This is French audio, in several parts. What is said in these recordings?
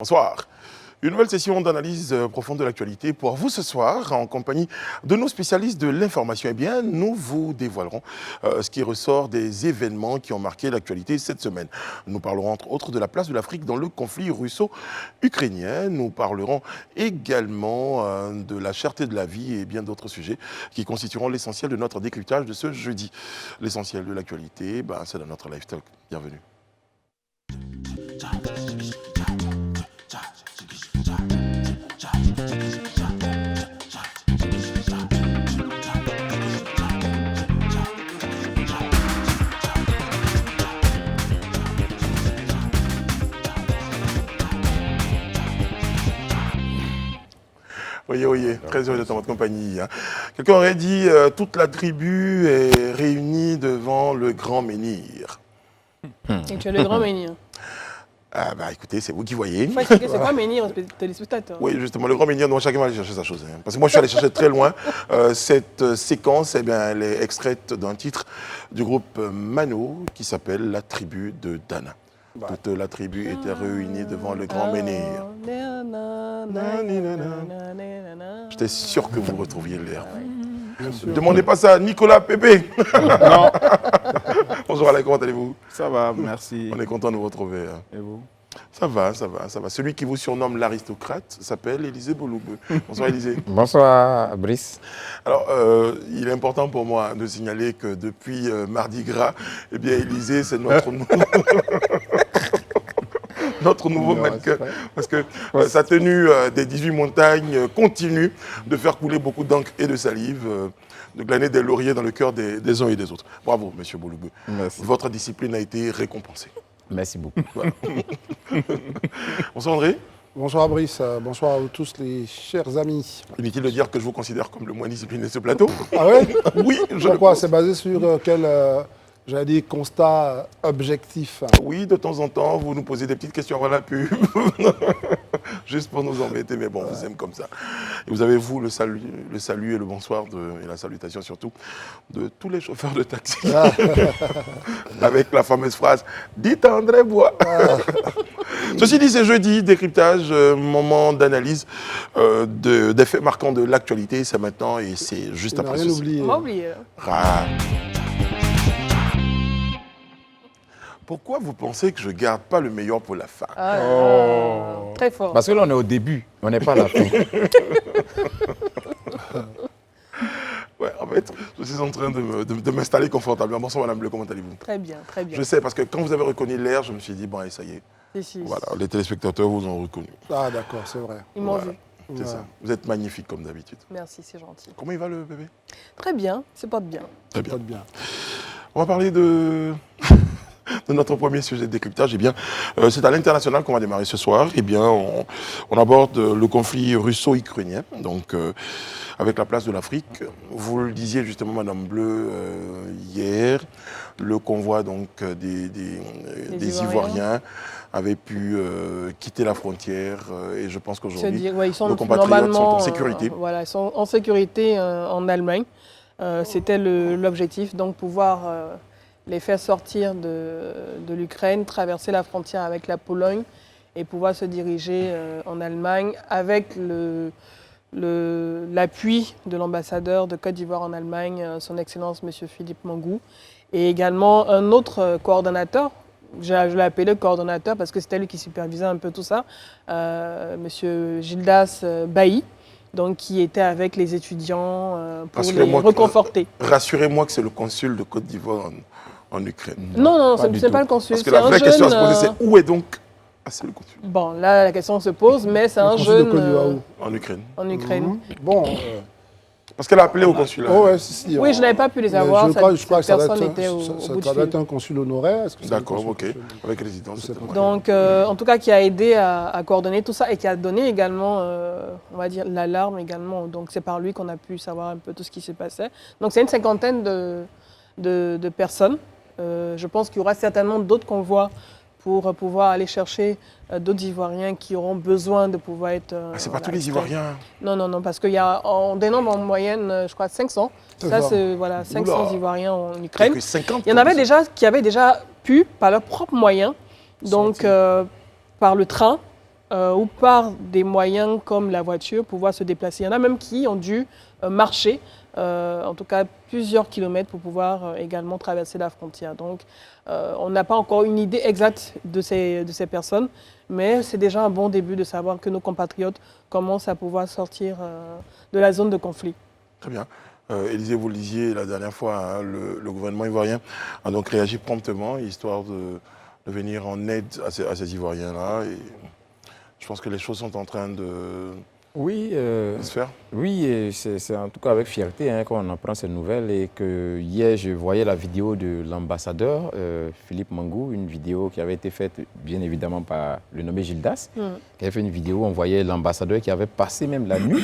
Bonsoir. Une nouvelle session d'analyse profonde de l'actualité pour vous ce soir, en compagnie de nos spécialistes de l'information. Eh bien, nous vous dévoilerons ce qui ressort des événements qui ont marqué l'actualité cette semaine. Nous parlerons entre autres de la place de l'Afrique dans le conflit russo-ukrainien. Nous parlerons également de la cherté de la vie et bien d'autres sujets qui constitueront l'essentiel de notre décryptage de ce jeudi. L'essentiel de l'actualité, c'est dans notre lifestyle. Bienvenue. Oui, très heureux d'être en votre compagnie. Quelqu'un aurait dit toute la tribu est réunie devant le grand menhir. Et tu es le grand menhir. Écoutez, c'est vous qui voyez. Il faut expliquer c'est quoi menhir aux téléspectateurs. Oui, justement, le grand menhir, donc chacun va aller chercher sa chose. Parce que moi, je suis allé chercher très loin. Cette séquence, elle est extraite d'un titre du groupe Mano qui s'appelle La tribu de Dana. Toute la tribu était réunie devant le grand menhir. J'étais sûr que vous retrouviez l'air. Ne demandez pas ça à Nicolas Pépé. Non. Bonjour Alain, comment allez-vous? Ça va, merci. On est content de vous retrouver. Et vous? Ça va. Celui qui vous surnomme l'aristocrate s'appelle Élisée Boloubeu. Bonsoir Élisée. Bonsoir Brice. Alors, il est important pour moi de signaler que depuis Mardi Gras, eh bien Élisée, c'est notre nouveau mannequin, parce que sa tenue des 18 montagnes continue de faire couler beaucoup d'encre et de salive, de glaner des lauriers dans le cœur des uns et des autres. Bravo, monsieur Boloubeu. Merci. Votre discipline a été récompensée. Merci beaucoup. Voilà. Bonsoir André. Bonsoir Brice, bonsoir à vous tous les chers amis. Inutile de dire que je vous considère comme le moins discipliné de ce plateau. Ah ouais? Oui, je le Pourquoi? pense. C'est basé sur quel, j'allais dire, constat objectif? Oui, de temps en temps, vous nous posez des petites questions avant la pub. Juste pour nous embêter, mais bon, vous aimez comme ça. Et vous avez, vous, le salut et le bonsoir, et la salutation surtout, de tous les chauffeurs de taxi. Avec la fameuse phrase « Dites à André Bois ». Ceci dit, c'est jeudi, décryptage, moment d'analyse des faits marquants de l'actualité. C'est maintenant et c'est juste après rien ceci. oublié. On m'a oublié. Pourquoi vous pensez que je ne garde pas le meilleur pour la fin? Très fort. Parce que là, on est au début, on n'est pas à la fin. Ouais, en fait, je suis en train de m'installer confortablement. Bonsoir Madame Bleu, comment allez-vous? Très bien, très bien. Je sais, parce que quand vous avez reconnu l'air, je me suis dit, bon, allez, ça y est. Si. Voilà, les téléspectateurs vous ont reconnu. Ah d'accord, c'est vrai. Ils m'ont Voilà. vu. C'est ça. Vous êtes magnifique comme d'habitude. Merci, c'est gentil. Comment il va le bébé? Très bien, se porte bien. Très bien. Peut-être bien. On va parler de notre premier sujet de décryptage. Eh bien, c'est à l'international qu'on va démarrer ce soir. Eh bien, on aborde le conflit russo-ukrainien, donc avec la place de l'Afrique. Vous le disiez justement, Madame Bleu, hier, le convoi donc des Ivoiriens avait pu quitter la frontière et je pense qu'aujourd'hui, Ils sont nos compatriotes sont en sécurité. Voilà, ils sont en sécurité en Allemagne. C'était l'objectif, donc pouvoir les faire sortir de l'Ukraine, traverser la frontière avec la Pologne et pouvoir se diriger en Allemagne avec l'appui de l'ambassadeur de Côte d'Ivoire en Allemagne, son Excellence M. Philippe Mangou, et également un autre coordonnateur. Je l'ai appelé coordonnateur parce que c'était lui qui supervisait un peu tout ça, M. Gildas Bailly, donc qui était avec les étudiants pour les reconforter. Rassurez-moi que c'est le consul de Côte d'Ivoire en Ukraine. Non, ce n'est pas le consul. Parce que la vraie question à se poser, c'est où est donc c'est le consul? Bon, là, la question se pose, mais c'est un jeune en Ukraine. En Ukraine. Bon. Parce qu'elle a appelé au consulat. Oh, ouais, si, oui, je n'avais pas pu les avoir. Je crois que personne était au bout ça doit être un consul honoraire. D'accord, ok. Avec résidence. Donc, en tout cas, qui a aidé à coordonner tout ça et qui a donné également, on va dire, l'alarme également. Donc, c'est par lui qu'on a pu savoir un peu tout ce qui se passait. Donc, c'est une cinquantaine de personnes. Je pense qu'il y aura certainement d'autres convois pour pouvoir aller chercher d'autres Ivoiriens qui auront besoin de pouvoir être... c'est pas tous les Ivoiriens. Non, parce qu'on dénombre en moyenne, je crois, 500. Ça, c'est 500 Ivoiriens en Ukraine. Il y en avait déjà qui avaient déjà pu, par leurs propres moyens, donc par le train, ou par des moyens comme la voiture, pouvoir se déplacer. Il y en a même qui ont dû marcher, en tout cas plusieurs kilomètres pour pouvoir également traverser la frontière. Donc, on n'a pas encore une idée exacte de ces personnes, mais c'est déjà un bon début de savoir que nos compatriotes commencent à pouvoir sortir de la zone de conflit. Très bien. Élisée, vous le disiez la dernière fois, hein, le gouvernement ivoirien a donc réagi promptement, histoire de venir en aide à ces Ivoiriens-là. Et je pense que les choses sont en train de Oui, se faire. oui, et c'est en tout cas avec fierté hein, qu'on apprend ces nouvelles et que hier je voyais la vidéo de l'ambassadeur Philippe Mangou, une vidéo qui avait été faite bien évidemment par le nommé Gildas, qui avait fait une vidéo où on voyait l'ambassadeur qui avait passé même la nuit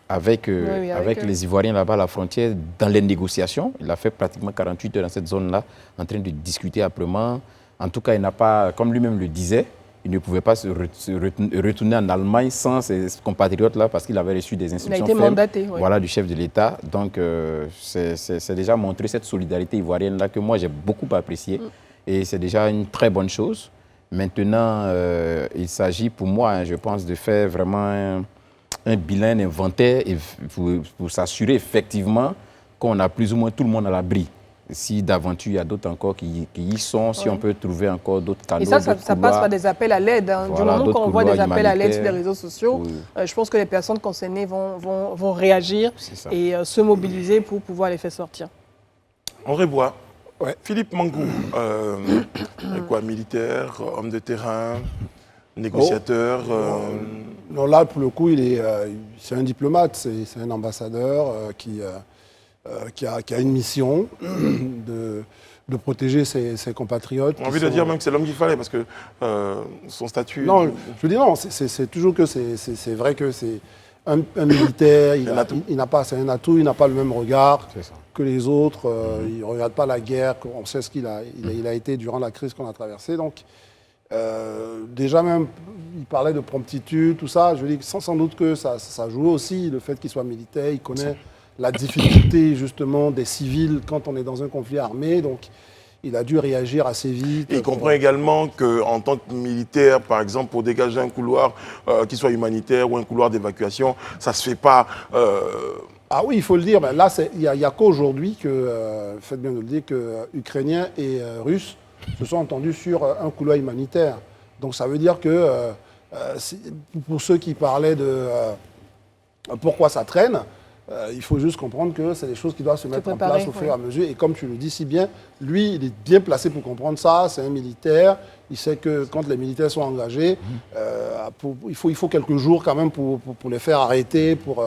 avec les Ivoiriens là-bas à la frontière dans les négociations. Il a fait pratiquement 48 heures dans cette zone-là en train de discuter âprement. En tout cas, il n'a pas, comme lui-même le disait, il ne pouvait pas se retourner en Allemagne sans ses compatriotes-là parce qu'il avait reçu des instructions Il a été mandaté, voilà, du chef de l'État. Donc, c'est déjà montré cette solidarité ivoirienne-là que moi, j'ai beaucoup appréciée. Et c'est déjà une très bonne chose. Maintenant, il s'agit pour moi, hein, je pense, de faire vraiment un bilan, un inventaire et pour s'assurer effectivement qu'on a plus ou moins tout le monde à l'abri. Si d'aventure il y a d'autres encore qui y sont, si on peut trouver encore d'autres canaux. Et ça passe par des appels à l'aide. Hein. Voilà, du moment qu'on voit des appels à l'aide sur les humanitaires. réseaux sociaux, je pense que les personnes concernées vont réagir ça. et se mobiliser pour pouvoir les faire sortir. André Bois, Ouais. Philippe Mangou, quoi, militaire, homme de terrain, négociateur. Non, là, pour le coup, c'est un diplomate, c'est un ambassadeur qui a une mission de protéger ses compatriotes. J'ai envie de dire même que c'est l'homme qu'il fallait parce que son statut. Non, je veux dire non, c'est toujours que c'est vrai que c'est un militaire, c'est un atout, il n'a pas le même regard que les autres, il ne regarde pas la guerre, on sait ce qu'il a été durant la crise qu'on a traversée. Donc, déjà même, il parlait de promptitude, tout ça, je veux dire sans doute que ça joue aussi, le fait qu'il soit militaire, il connaît la difficulté justement des civils quand on est dans un conflit armé, donc il a dû réagir assez vite. Et il comprend également qu'en tant que militaire, par exemple, pour dégager un couloir qui soit humanitaire ou un couloir d'évacuation, ça ne se fait pas. Ah oui, il faut le dire, mais là, il n'y a qu'aujourd'hui que, faites bien de le dire, que Ukrainiens et Russes se sont entendus sur un couloir humanitaire. Donc ça veut dire que pour ceux qui parlaient de pourquoi ça traîne, il faut juste comprendre que c'est des choses qui doivent se mettre en place au fur et à mesure. Et comme tu le dis si bien, lui, il est bien placé pour comprendre ça. C'est un militaire. Il sait que quand les militaires sont engagés, il faut quelques jours quand même pour les faire arrêter, pour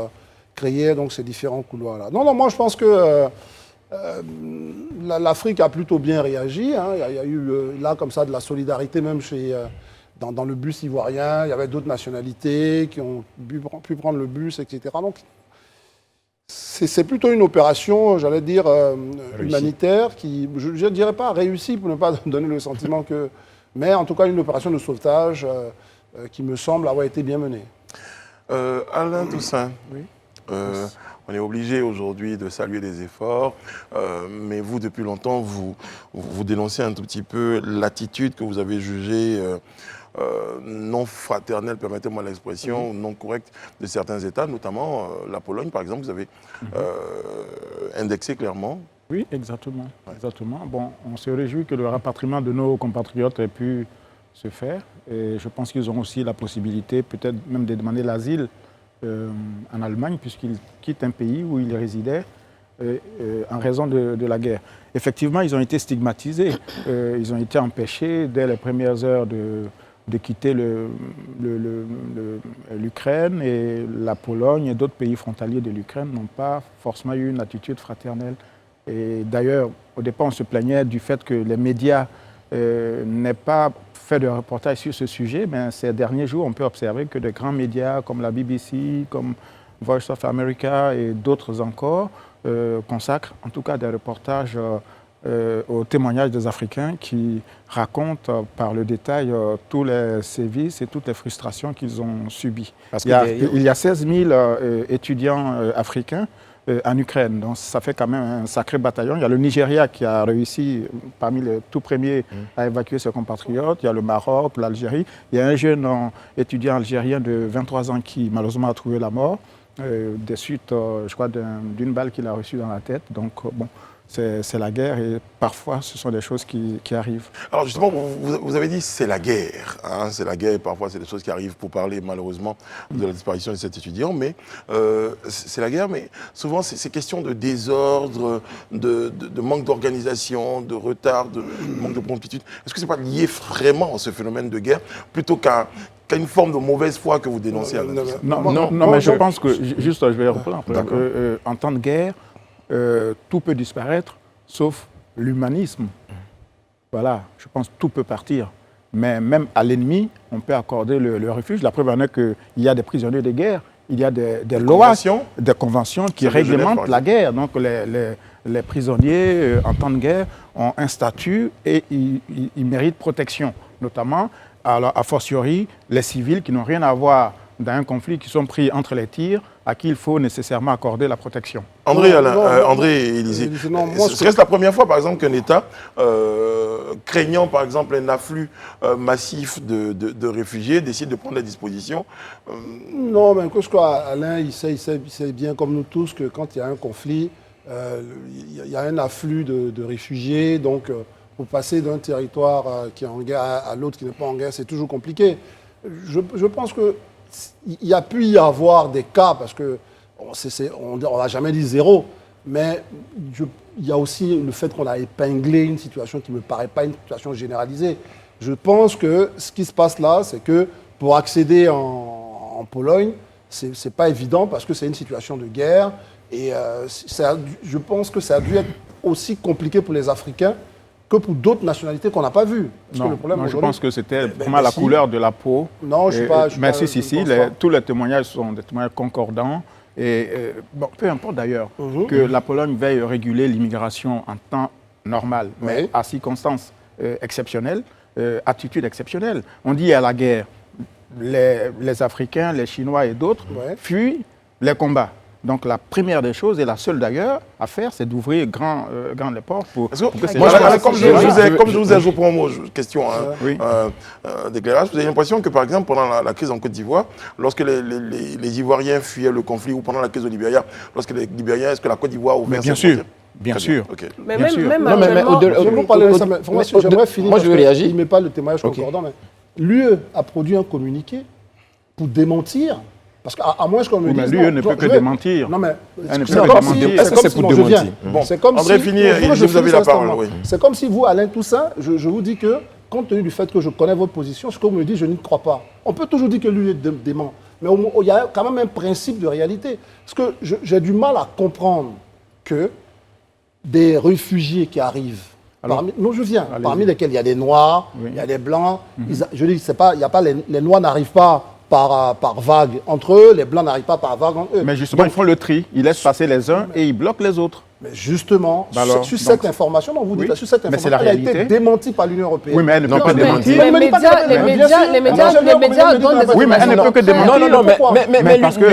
créer donc, ces différents couloirs-là. Non, moi je pense que l'Afrique a plutôt bien réagi. Hein. Il y a eu là comme ça de la solidarité même dans le bus ivoirien. Il y avait d'autres nationalités qui ont pu prendre le bus, etc. Donc, c'est plutôt une opération, j'allais dire, humanitaire, qui, je ne dirais pas réussie pour ne pas donner le sentiment que... Mais en tout cas, une opération de sauvetage qui me semble avoir été bien menée. Alain Toussaint, Oui. On est obligé aujourd'hui de saluer les efforts, mais vous, depuis longtemps, vous dénoncez un tout petit peu l'attitude que vous avez jugée non fraternelle, permettez-moi l'expression, non correcte de certains États, notamment la Pologne, par exemple, vous avez indexé clairement. Oui, exactement. Exactement. Bon, on se réjouit que le rapatriement de nos compatriotes ait pu se faire. Et je pense qu'ils auront aussi la possibilité, peut-être même de demander l'asile en Allemagne, puisqu'ils quittent un pays où ils résidaient en raison de la guerre. Effectivement, ils ont été stigmatisés. Ils ont été empêchés dès les premières heures de quitter l'Ukraine, et la Pologne et d'autres pays frontaliers de l'Ukraine n'ont pas forcément eu une attitude fraternelle. Et d'ailleurs, au départ, on se plaignait du fait que les médias n'aient pas fait de reportage sur ce sujet, mais ces derniers jours, on peut observer que de grands médias comme la BBC, comme Voice of America et d'autres encore consacrent en tout cas des reportages aux témoignages des Africains qui racontent par le détail tous les sévices et toutes les frustrations qu'ils ont subies. Il y a 16 000 étudiants africains en Ukraine. Donc ça fait quand même un sacré bataillon. Il y a le Nigeria qui a réussi, parmi les tout premiers, à évacuer ses compatriotes. Il y a le Maroc, l'Algérie. Il y a un jeune étudiant algérien de 23 ans qui malheureusement a trouvé la mort des suites, je crois, d'une balle qu'il a reçue dans la tête. Donc bon, c'est la guerre et parfois ce sont des choses qui arrivent. Alors justement, vous avez dit c'est la guerre. Hein, c'est la guerre et parfois c'est des choses qui arrivent pour parler malheureusement de la disparition de cet étudiant. Mais c'est la guerre, mais souvent c'est question de désordre, de manque d'organisation, de retard, de manque de promptitude. Est-ce que ce n'est pas lié vraiment à ce phénomène de guerre plutôt qu'à une forme de mauvaise foi que vous dénoncez à Non, mais je pense que, juste je vais reprendre, en temps de guerre, tout peut disparaître, sauf l'humanisme. Voilà, je pense que tout peut partir. Mais même à l'ennemi, on peut accorder le refuge. La preuve en est qu'il y a des prisonniers de guerre, il y a des lois, des conventions qui réglementent la guerre. Donc les prisonniers en temps de guerre ont un statut et ils méritent protection, notamment alors, a fortiori les civils qui n'ont rien à voir dans un conflit, qui sont pris entre les tirs, à qui il faut nécessairement accorder la protection. André Élysée, serait-ce la première fois, par exemple, qu'un État, craignant, par exemple, un afflux massif de réfugiés, décide de prendre des dispositions Non, mais je crois, Alain, il sait bien, comme nous tous, que quand il y a un conflit, il y a un afflux de réfugiés, donc pour passer d'un territoire qui est en guerre à l'autre qui n'est pas en guerre, c'est toujours compliqué. Je pense que il y a pu y avoir des cas, parce qu'on ne va jamais dire zéro, mais il y a aussi le fait qu'on a épinglé une situation qui ne me paraît pas une situation généralisée. Je pense que ce qui se passe là, c'est que pour accéder en Pologne, ce n'est pas évident parce que c'est une situation de guerre. Et je pense que ça a dû être aussi compliqué pour les Africains que pour d'autres nationalités qu'on n'a pas vues. Non, je pense que c'était vraiment la couleur de la peau. Non, je ne suis pas... Mais tous les témoignages sont des témoignages concordants. Et peu importe d'ailleurs que la Pologne veuille réguler l'immigration en temps normal, mais à circonstances exceptionnelles, attitude exceptionnelle. On dit à la guerre, les Africains, les Chinois et d'autres fuient les combats. Donc la première des choses, et la seule d'ailleurs, à faire, c'est d'ouvrir grand les ports pour que ces gens... Comme je vous ai ajouté pour un mot, question d'éclairage, vous avez l'impression que par exemple pendant la crise en Côte d'Ivoire, lorsque les Ivoiriens fuyaient le conflit, ou pendant la crise au Libéria, lorsque les Libériens, est-ce que la Côte d'Ivoire a ouvert ses frontières? Bien sûr. Okay. Mais bien même, sûr. même j'aimerais finir. Moi, je veux réagir. Il ne met pas le témoignage concordant, mais l'UE a produit un communiqué pour démentir. Parce qu'à moins qu'on me dise... l'UE ne peut que démentir. Non, mais est-ce que c'est pour démentir? C'est comme André, vous avez la parole. C'est comme si vous, Alain Toussaint, je vous dis que, compte tenu du fait que je connais votre position, ce que vous me dites, je n'y crois pas. On peut toujours dire que l'UE dément. Mais il y a quand même un principe de réalité. Parce que j'ai du mal à comprendre que des réfugiés qui arrivent, parmi lesquels il y a des Noirs, il y a des Blancs, je dis, il y a pas, les Noirs n'arrivent pas par vague entre eux, les Blancs n'arrivent pas par vague entre eux. Mais justement, ils font le tri, ils laissent passer les uns et ils bloquent les autres. Mais justement, sur cette information, non, vous dites sur cette information, elle a été démentie par l'Union européenne. Oui, mais elle ne peut pas démentir. Les médias donnent des... Oui, mais elle ne peut que démentir. Non, parce que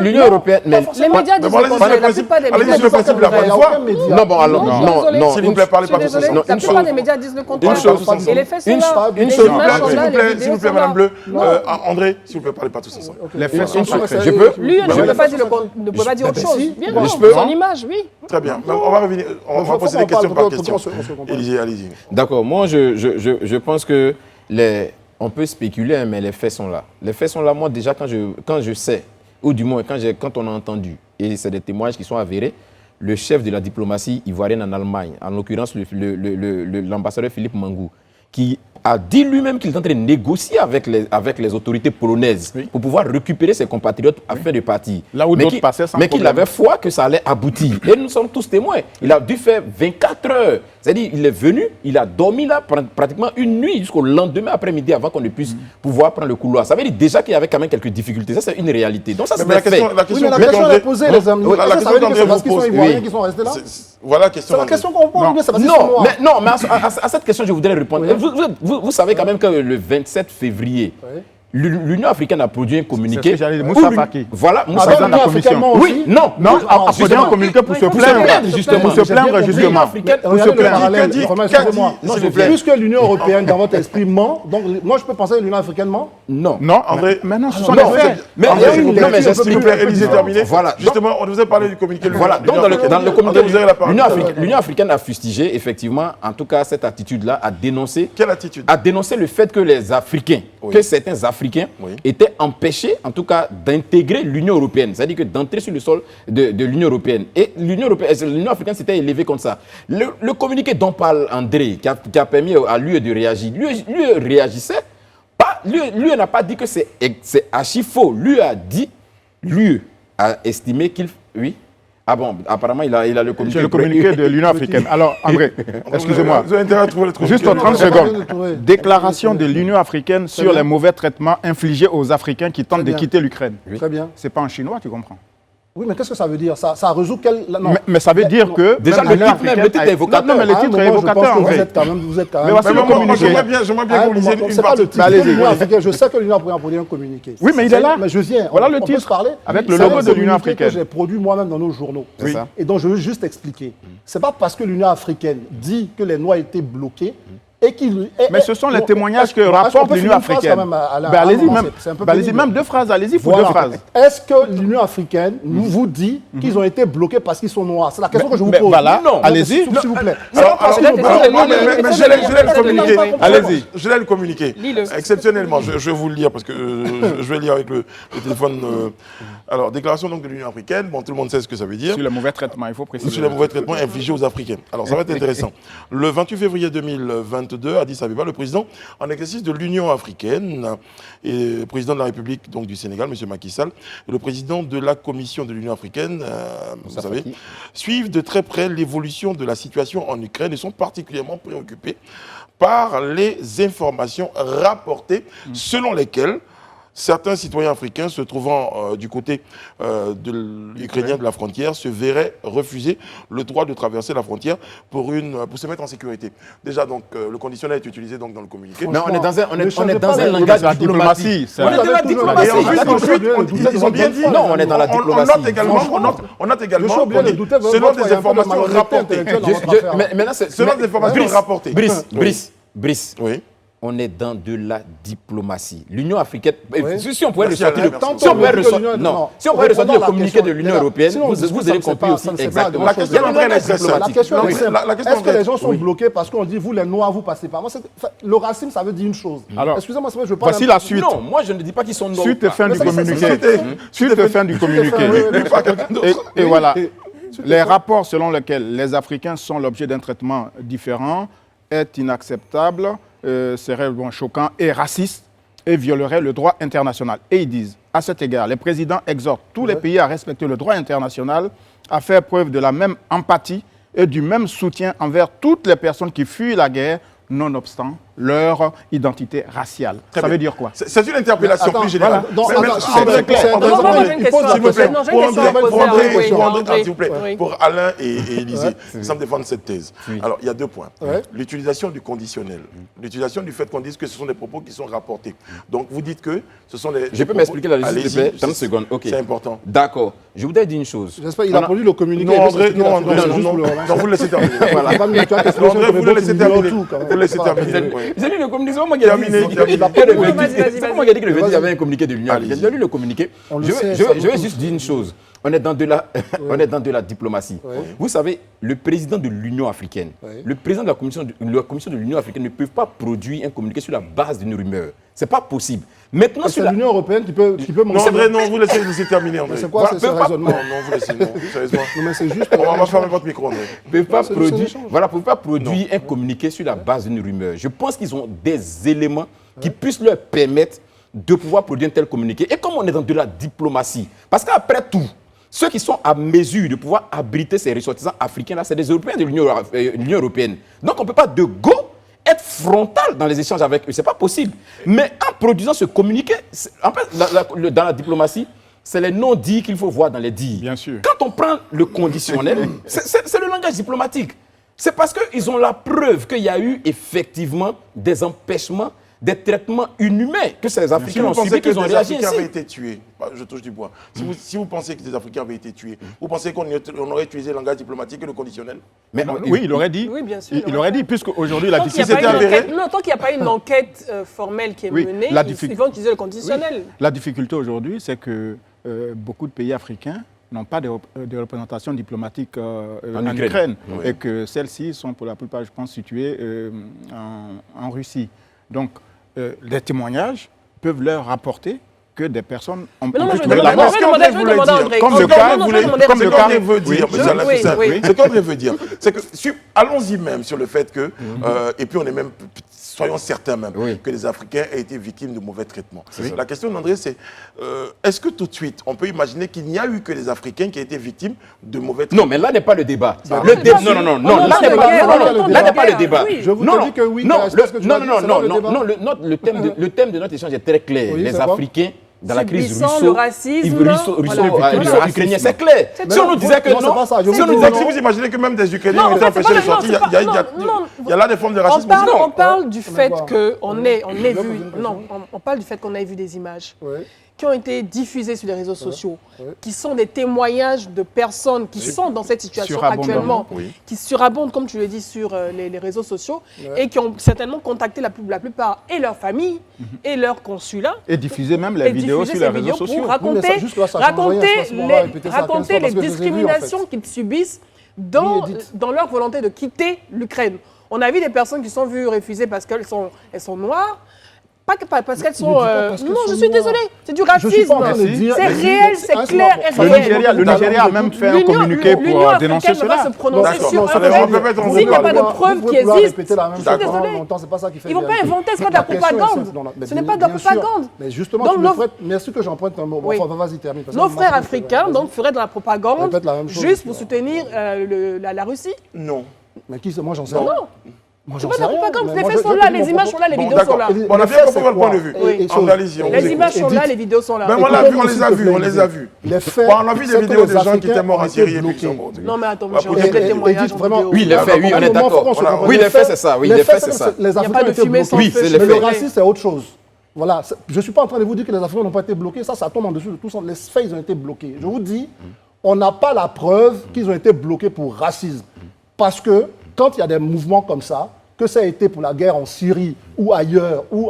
l'Union européenne... Les médias disent que la plupart des médias disent le contraire. Non, bon, alors, non, s'il vous plaît, parlez pas de ça. La plupart des médias disent le contraire. Et les faits sont là. S'il vous plaît, Madame Bleu. André, s'il vous plaît, parlez pas de ça. les faits sont concrets. Je peux? Lui, ne peut pas dire autre chose. Bien, son image, oui. Très bien. On va revenir. On va poser des questions par question. Allez-y. D'accord. Moi, je pense que on peut spéculer, mais les faits sont là. Les faits sont là. Moi, déjà, quand je sais, ou du moins quand on a entendu, et c'est des témoignages qui sont avérés, le chef de la diplomatie ivoirienne en Allemagne, en l'occurrence l'ambassadeur Philippe Mangou, qui a dit lui-même qu'il est en train de négocier avec les autorités polonaises pour pouvoir récupérer ses compatriotes afin de partir. Là où d'autres passaient sans mais qu'il avait foi que ça allait aboutir. Et nous sommes tous témoins. Il a dû faire 24 heures. C'est-à-dire il est venu, il a dormi là pratiquement une nuit jusqu'au lendemain après-midi avant qu'on ne puisse pouvoir prendre le couloir. Ça veut dire déjà qu'il y avait quand même quelques difficultés. Ça, c'est une réalité. Donc ça, c'est la question est posée, les amis. La question qu'André vous pose, qui sont restés là. Voilà la question. C'est la question qu'on pose. Non, mais à cette question, je voudrais répondre. Vous savez quand même que le 27 février, L'Union africaine a produit un communiqué. C'est ce que j'allais dire, Moussa Faki. Voilà, Moussa Avec dans la l'Union commission. africaine, moi Oui, aussi. non. Non, a produit un justement. communiqué pour se Oui, plaindre. justement. Pour se plaindre, justement. Regardez le parallèle. Qu'a dit- Romain, qu'a excusez-moi. dit, s'il vous plaît. Puisque l'Union européenne, dans votre esprit, ment, donc moi, je peux penser que l'Union africaine ment. Non. Non, André, maintenant, ce sont non, les faits. Mais André, il y a s'il une vous plaît, lecture, s'il vous plaît, Élisée, terminé. Voilà. Justement, on vous a parlé du communiqué. Voilà, donc dans le communiqué, André, vous avez la parole. l'Union africaine a fustigé, effectivement, en tout cas, cette attitude-là, a dénoncé Quelle attitude? a dénoncé le fait que les Africains, Oui. que certains Africains Oui. étaient empêchés, en tout cas, d'intégrer l'Union européenne. C'est-à-dire que d'entrer sur le sol de l'Union européenne. Et l'Union africaine s'était élevée comme ça. Le communiqué dont parle André, qui a permis à l'UE de réagir, l'UE réagissait pas. L'UE n'a pas dit que c'est archi faux. L'UE a estimé qu'il... Oui. Ah bon, apparemment, il a le communiqué. C'est le communiqué de l'Union africaine. Alors, André, excusez-moi. Vous avez intérêt à trouver le truc. Juste en 30 Non, c'est pas bien de secondes. trouver. Déclaration de l'Union africaine sur bien. les mauvais traitements infligés aux Africains qui tentent de bien. quitter l'Ukraine. Très bien. C'est pas en chinois, tu comprends? Oui, mais qu'est-ce que ça veut dire? Ça résout quel... Non. Mais ça veut dire que... Déjà, même le l'Union titre même, africaine le titre a- est évocateur. Non, mais le À un titre est moment, je pense évocateur, que André. vous êtes quand même... Mais voici Mais le moi, communiqué. j'aimerais bien À que un vous lisiez moment, une c'est pas partie. le titre. Allez-y, L'Union allez-y. africaine, je sais que l'Union africaine a produit un communiqué. Oui, mais il est là. Mais je viens. Voilà le On peut titre. se parler. Avec le C'est logo un de l'Union communiqué africaine. que j'ai produit moi-même dans nos journaux. C'est ça. Et donc, je veux juste expliquer. C'est pas parce que l'Union africaine dit que les Noirs étaient bloqués et qu'il... Mais ce sont les témoignages que rapporte l'Union africaine. Ben, allez-y, même deux phrases, allez-y, il faut deux phrases. Est-ce que l'Union africaine vous dit qu'ils ont été bloqués parce qu'ils sont noirs? C'est la question que je vous Mais pose. voilà, Non. allez-y. S'il vous plaît. Mais je l'ai le communiqué. Allez-y. Je l'ai le communiqué. Lis-le. Exceptionnellement, je vais vous le lire parce que je vais lire avec le téléphone. Alors, déclaration donc de l'Union africaine. Bon, tout le monde sait ce que ça veut dire. Sur le mauvais traitement, il faut préciser. Sur les mauvais traitements infligés aux Africains. Alors, ça va être intéressant. Le 28 février 2022, à Addis Abeba, le président en exercice de l'Union africaine et le président de la République donc, du Sénégal, M. Macky Sall, et le président de la Commission de l'Union africaine, vous savez, suivent de très près l'évolution de la situation en Ukraine et sont particulièrement préoccupés par les informations rapportées selon lesquelles certains citoyens africains se trouvant du côté ukrainien de la frontière se verraient refuser le droit de traverser la frontière pour se mettre en sécurité. Déjà, donc, le conditionnel est utilisé donc, dans le communiqué. Mais on est dans un Mais langage la diplomatique. diplomatie, On est dans la diplomatie. Et ensuite, ils ont bien dit. Non, on est dans la diplomatie. On note également, Je suis obligé de douter de selon votre- des informations il y a un peu de rapportées. malhonnêteté dans votre affaire. Mais maintenant, Selon des informations rapportées. Brice, Oui. on est dans de la diplomatie. L'Union africaine, Oui. si on pouvait Merci ressortir Alain, le, merci. si on pouvait Tantôt, ressortir- l'Union- non, non. si on pouvait ressortir le Répondons à la communiqué question. de l'Union Déjà, européenne, sinon, vous ça avez me fait compris pas, aussi ça me fait pas. exactement. La question Il y a un André, elle est langage très simple. La question Oui. est simple. La question Est-ce que André, les gens sont oui. bloqués parce qu'on dit, vous les Noirs, vous passez pas? Moi, le racisme, ça veut dire une chose. Alors, Excusez-moi, je veux pas... Voici la suite. Non, moi je ne dis pas qu'ils sont noirs. Suite et fin du Mais ça, c'est- communiqué. Suite et fin du communiqué. Et voilà. Les rapports selon lesquels les Africains sont l'objet d'un traitement différent est inacceptable, serait choquant et raciste et violerait le droit international. Et ils disent, à cet égard, les présidents exhortent tous les pays à respecter le droit international, à faire preuve de la même empathie et du même soutien envers toutes les personnes qui fuient la guerre, nonobstant leur identité raciale. Ça veut dire quoi? C'est une interpellation Attends, plus générale. voilà. Mais- Attends, c'est André, très clair. c'est- André, André, André, j'ai une question. s'il vous plaît, Non, j'ai pour une question André, à poser pour à André, André. pour André, André, s'il vous plaît, oui. pour Alain et Élisée, qui semblent défendre cette thèse. Alors, il y a 2 points. Ouais. L'utilisation du conditionnel. L'utilisation du fait qu'on dise que ce sont des propos qui sont rapportés. Donc, vous dites que ce sont les... Je peux m'expliquer là-dessus, s'il te plaît? Allez-y, 30 secondes, ok. C'est important. D'accord. Je voudrais dire une chose. J'espère qu'il a produit le communiqué. Non, il veut André, s'expliquer non, là-dessus. André, C'est non, juste non, pour le relancer. non, vous le laissez terminer. Voilà. Pas me- tu as Non, André, vous le laissez terminer. tout, quand même. Vous le laissez Voilà. terminer. oui. J'ai lu le communiqué, c'est pas moi qui ai dit. Terminé, C'est terminé. pas le Vas-y, 28. vas-y, C'est pas vas-y. moi qui ai dit que le 28 Vas-y. y avait un communiqué de l'Union Allez-y. africaine. J'ai lu le communiqué. On le Je sait, vais- ça je nous vais touche. juste dire une chose. On est dans de la diplomatie. Ouais. Vous savez, le président de l'Union africaine, Ouais. le président de la commission de l'Union africaine ne peuvent pas produire un communiqué sur la base d'une rumeur. C'est pas possible. Maintenant, C'est sur la... l'Union européenne qui peut Non, mentionner. André, non, vous laissez terminer, André. C'est quoi Voilà, ce peut pas- raisonnement? Non, non, vous laissez, non, sérieusement. Non, mais c'est juste. On va fermer votre micro, André. peuvent pas c'est produire, l'échange. voilà, peuvent pas produire un communiqué sur la base d'une rumeur. Je pense qu'ils ont des éléments qui puissent leur permettre de pouvoir produire un tel communiqué. Et comme on est dans de la diplomatie, parce qu'après tout, ceux qui sont à mesure de pouvoir abriter ces ressortissants africains-là, c'est des Européens de l'Union européenne. Donc on ne peut pas de go être frontal dans les échanges avec eux. Ce n'est pas possible. Mais en produisant ce communiqué, en fait, dans la diplomatie, c'est les non-dits qu'il faut voir dans les dits. Bien sûr. Quand on prend le conditionnel, c'est le langage diplomatique. C'est parce qu'ils ont la preuve qu'il y a eu effectivement des empêchements des traitements inhumains que ces Si Africains vous ont pensez subis, que qu'ils ont des réagi Africains ainsi. avaient été tués, bah, je touche du bois. Si vous pensez que des Africains avaient été tués, vous pensez qu'on aurait utilisé le langage diplomatique et le conditionnel? Mais Oui, il aurait dit. Oui, bien sûr. Il aurait dit, puisque aujourd'hui la Tant qu'il n'y a difficulté. pas une avéré. enquête- Non, tant qu'il n'y a pas une enquête formelle qui est Oui, menée, la ils vont utiliser le conditionnel. La difficulté aujourd'hui, c'est que beaucoup de pays africains n'ont pas de représentation diplomatique en Ukraine, Oui. et que celles-ci sont pour la plupart, je pense, situées en Russie. Donc, les témoignages peuvent leur rapporter que des personnes ont Mais non, moi, pu je trouver vais la mort. demander à André. Comme Non, le non, cas- non, comme je vais demander à comme Ce le André. cas- qu'André veut dire, Oui, monsieur Alain oui, Toussaint, oui. ce qu'André veut dire, c'est que allons-y même sur le fait que, et puis on est même, soyons certains même, Oui. que les Africains aient été victimes de mauvais traitements. ça. La question d'André, c'est est-ce que tout de suite, on peut imaginer qu'il n'y a eu que les Africains qui aient été victimes de mauvais traitements? Non, mais là n'est pas le débat. non, Le c'est débat, pas- non, non, non, on non, là entend n'est de pas, guerre, non, on non, entend de là n'est pas le guerre, débat. oui. Je vous Non, te dis que oui, non, que ce que tu non, as dit, non, c'est non, pas le non, débat. non, le thème de notre échange est très clair. Oui, Les c'est quoi? Africains, dans la crise Subissant le racisme, voilà. russo-ukrainienne, c'est clair. Mais Si on non, nous disait que non, c'est non, pas ça. Je si vous on nous dis disait non. Si vous imaginez que même des Ukrainiens Non, ont en été fait, c'est empêchés pas de sortir, non, il y a là des formes de racisme. On parle du fait quoi qu'on ait Je vu. vais poser une Non, question. on parle du fait qu'on ait vu des images Oui. qui ont été diffusées sur les réseaux sociaux, ouais. qui sont des témoignages de personnes qui sont dans cette situation Surabondant, actuellement, oui. qui surabondent, comme tu le dis, sur les réseaux sociaux, Ouais. et qui ont certainement contacté la plupart et leur famille et leur consulat. Et diffuser même les Et vidéos diffuser sur les ces réseaux vidéos sociaux. pour Oui, mais ça, raconter, juste là, ça change rien, c'est pas si on va répéter ça 15 fois, raconter parce les que je les ai vus, en fait. discriminations qu'ils subissent dans, Oui, Edith. dans leur volonté de quitter l'Ukraine. On a vu des personnes qui sont vues refuser parce qu'elles sont noires. Pas parce qu'elles sont. dis pas parce qu'elles Non, je sont suis noires. désolée. C'est du Je suis pas en train de racisme. dire- C'est mais réel, c'est c'est un clair smart. et Le réel. Nigeria a même fait un communiqué pour dénoncer L'Union africaine va cela. se prononcer D'accord. sur Non, un ça, fait. on peut mettre en S'il n'y a débat. pas de preuves qui existent, répéter la même je chose suis pendant désolée. longtemps, c'est pas ça qui fait Ils vont pas réalité. inventer, c'est pas de la question est propagande. simple. Non, non, mais Ce n'est pas de la bien sûr. propagande. Mais justement, Donc, tu nos- me prêtes. Merci que j'emprunte un mot. Bon, Oui. enfin, vas-y, termine. parce que Nos moi, frères je- africains vas-y. donc feraient de la propagande Répète la même chose. juste pour soutenir la Russie. Non. Mais qui c'est? Moi, j'en sais rien. Non. Moi, C'est j'en pas sais de la rien. propagande. Mais Les moi, faits je- sont je là, dis mon les images propos. sont là, les Bon, vidéos sont d'accord. là. Bon, on a Les bien faits, compris c'est votre point de quoi? vue. Oui. En allez-y, on vous Les écoute. images sont là, Edith. les vidéos sont là. Mais voilà, Écoutez-moi, on les s'il a te vus, plaît, on les Edith. a vus. Les faits, Bon, on a vu des c'est que vidéos les de gens qui Africains étaient morts ont en été Syrie et puis bloqués. ils sont morts. Non, mais attends, Ouais, j'ai pour regardé dire- le témoignage Edith, en vraiment- vidéo. Oui, les faits, oui, on est d'accord. Oui, les faits, c'est ça. Oui, les faits, c'est ça. Les Il y a Africains pas de ont été fumée bloqués. sans Oui, feu. c'est les Mais faits. le racisme, c'est autre chose. Voilà, je ne suis pas en train de vous dire que les Africains n'ont pas été bloqués. Ça tombe en dessous de tout ça. Les faits, ils ont été bloqués. Je vous dis, on n'a pas la preuve qu'ils ont été bloqués pour racisme. Parce que quand il y a des mouvements comme ça, que ça a été pour la guerre en Syrie ou ailleurs, ou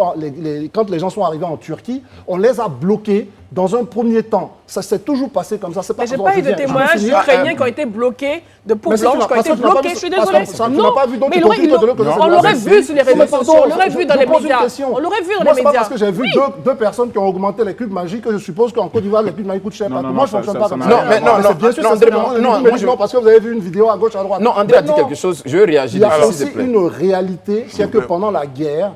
quand les gens sont arrivés en Turquie, on les a bloqués dans un premier temps. Ça s'est toujours passé comme ça. C'est pas Mais j'ai quand pas je eu de viens- je témoignages vais finir. ukrainiens qui ont été bloqués, de peau Mais ça, tu blanche n'as- qui ont parce été que tu n'as pas bloqués. vu- Je suis parce que désolée. ça, tu n'as pas vu, donc mais tu continues de le connaître. on l'aurait vu sur les réseaux Mais sociaux, pardon, on l'aurait vu dans je les pose une médias. question. On l'aurait vu dans Moi, les c'est pas médias. parce que j'ai vu deux personnes qui ont augmenté les cubes magiques que je suppose qu'en Côte d'Ivoire, les cubes magiques coûtent cher. Non, Parce que non, moi, non, je ne fonctionne ça pas n'a comme rien ça. à voir. Non, mais non, C'est bien sûr, non, ça André, sert à rien. non, Vous me moi, dites je- non, parce que vous avez vu une vidéo à gauche, à droite. Non, André a dit Maintenant, quelque chose. Je veux réagir il y a dessus, aussi s'il te plaît. une réalité, c'est que vous plaît. pendant la guerre,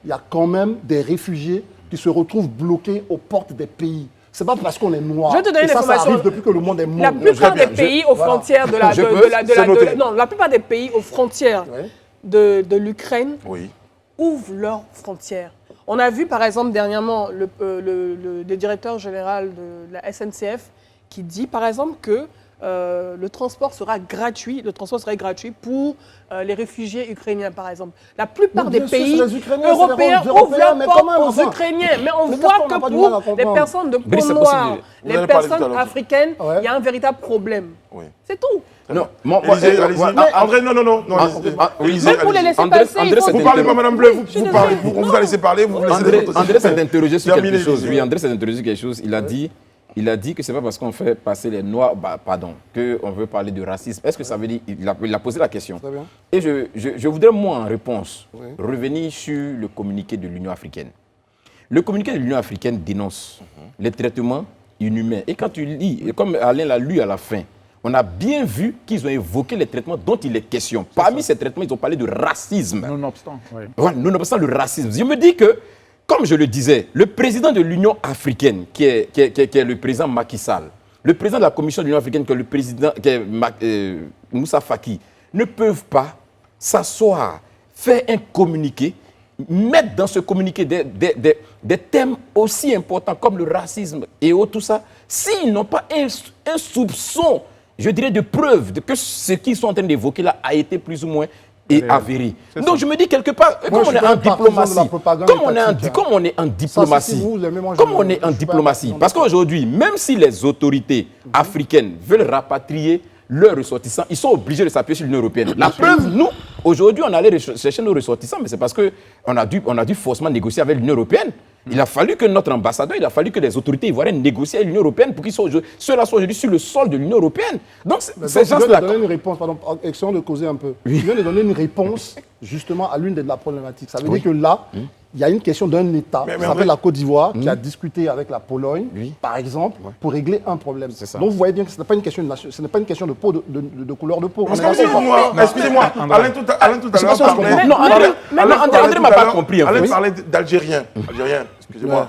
il y a quand même des réfugiés qui se retrouvent bloqués aux portes des pays. C'est pas parce qu'on est noir. Je vais te donner Et ça l'information. arrive depuis que le monde est monde. La plupart Très bien, des pays aux voilà. frontières de la, Je de- peux, de la- de c'est la- de noté. la- non, la plupart des pays aux frontières Ouais. de l'Ukraine Oui. ouvrent leurs frontières. On a vu par exemple dernièrement le directeur général de la SNCF qui dit par exemple que le transport serait gratuit pour les réfugiés ukrainiens par exemple. La plupart Mais des bien sûr, pays c'est les Ukrainiens, européens c'est les ouvrent leurs mais portes quand même, aux enfin. Ukrainiens, mais on Mais voit qu'est-ce qu'on n'a que pas du mal à pour les comprendre? personnes de Brice, peau c'est noire, possible. Vous les allez parler tout à personnes l'heure. africaines, Ouais. il y a un véritable problème. Oui. C'est tout. Non, Élisée, allez-y. André, non, oui. Élisée, Même pour les allez-y. laisser André- passer, André, il faut c'est Vous que- parlez pas, Madame Bleu, vous suis parlez, désolée. on vous a laissé parler, vous vous laissez les autres. André s'est interrogé sur Terminez, quelque chose. Élisée. Oui, André s'est interrogé sur quelque chose. Il a dit que c'est pas parce qu'on fait passer les Noirs, qu'on veut parler de racisme. Est-ce que ça veut dire, il a posé la question. Très bien. Et je voudrais, moi, en réponse, Oui. revenir sur le communiqué de l'Union africaine. Le communiqué de l'Union africaine dénonce les traitements inhumains. Et quand tu lis, et comme Alain l'a lu à la fin, on a bien vu qu'ils ont évoqué les traitements dont il est question. Parmi ces traitements, ils ont parlé de racisme. Nonobstant, oui. Voilà, nonobstant le racisme. Je me dis que, comme je le disais, le président de l'Union africaine, qui est le président Macky Sall, le président de la Commission de l'Union africaine, qui est Moussa Faki, ne peuvent pas s'asseoir, faire un communiqué, mettre dans ce communiqué des thèmes aussi importants comme le racisme et tout ça, s'ils n'ont pas un soupçon, je dirais, de preuve de que ce qu'ils sont en train d'évoquer là a été plus ou moins et avérée. Donc je me dis quelque part, comme on je est suis en un partisan de la diplomatie, propagande comme on est tactique, comme on est en diplomatie, si vous l'aimez, moi, je comme ne- on est en je suis pas un diplomatie, partisan de parce ça. qu'aujourd'hui, même si les autorités africaines veulent rapatrier leurs ressortissants, ils sont obligés de s'appuyer sur l'Union européenne. La preuve, nous, aujourd'hui, on allait chercher nos ressortissants, mais c'est parce qu'on a dû forcément négocier avec l'Union européenne. Il a fallu que notre ambassadeur, il a fallu que les autorités ivoiriennes négocient avec l'Union européenne pour qu'ils soient ceux-là soient aujourd'hui sur le sol de l'Union européenne. Donc, Mais ces donc, tu viens gens-là. de donner une réponse, pardon, excellent de causer un peu. Tu viens de donner une réponse justement à l'une de la problématique. Ça veut dire que là, il y a une question d'un État, Mais qui André- s'appelle la Côte d'Ivoire, qui a discuté avec la Pologne, par exemple, pour régler un problème. ça. Donc vous voyez bien que ce n'est pas une question de nation, ce n'est pas une question de peau, de couleur de peau. On est d'accord. Excusez-moi, Alain tout à l'heure C'est pas ça, je parlait... comprends. Non, André m'a pas compris, en Alain fait. parlait d'Algériens. Algériens, excusez-moi.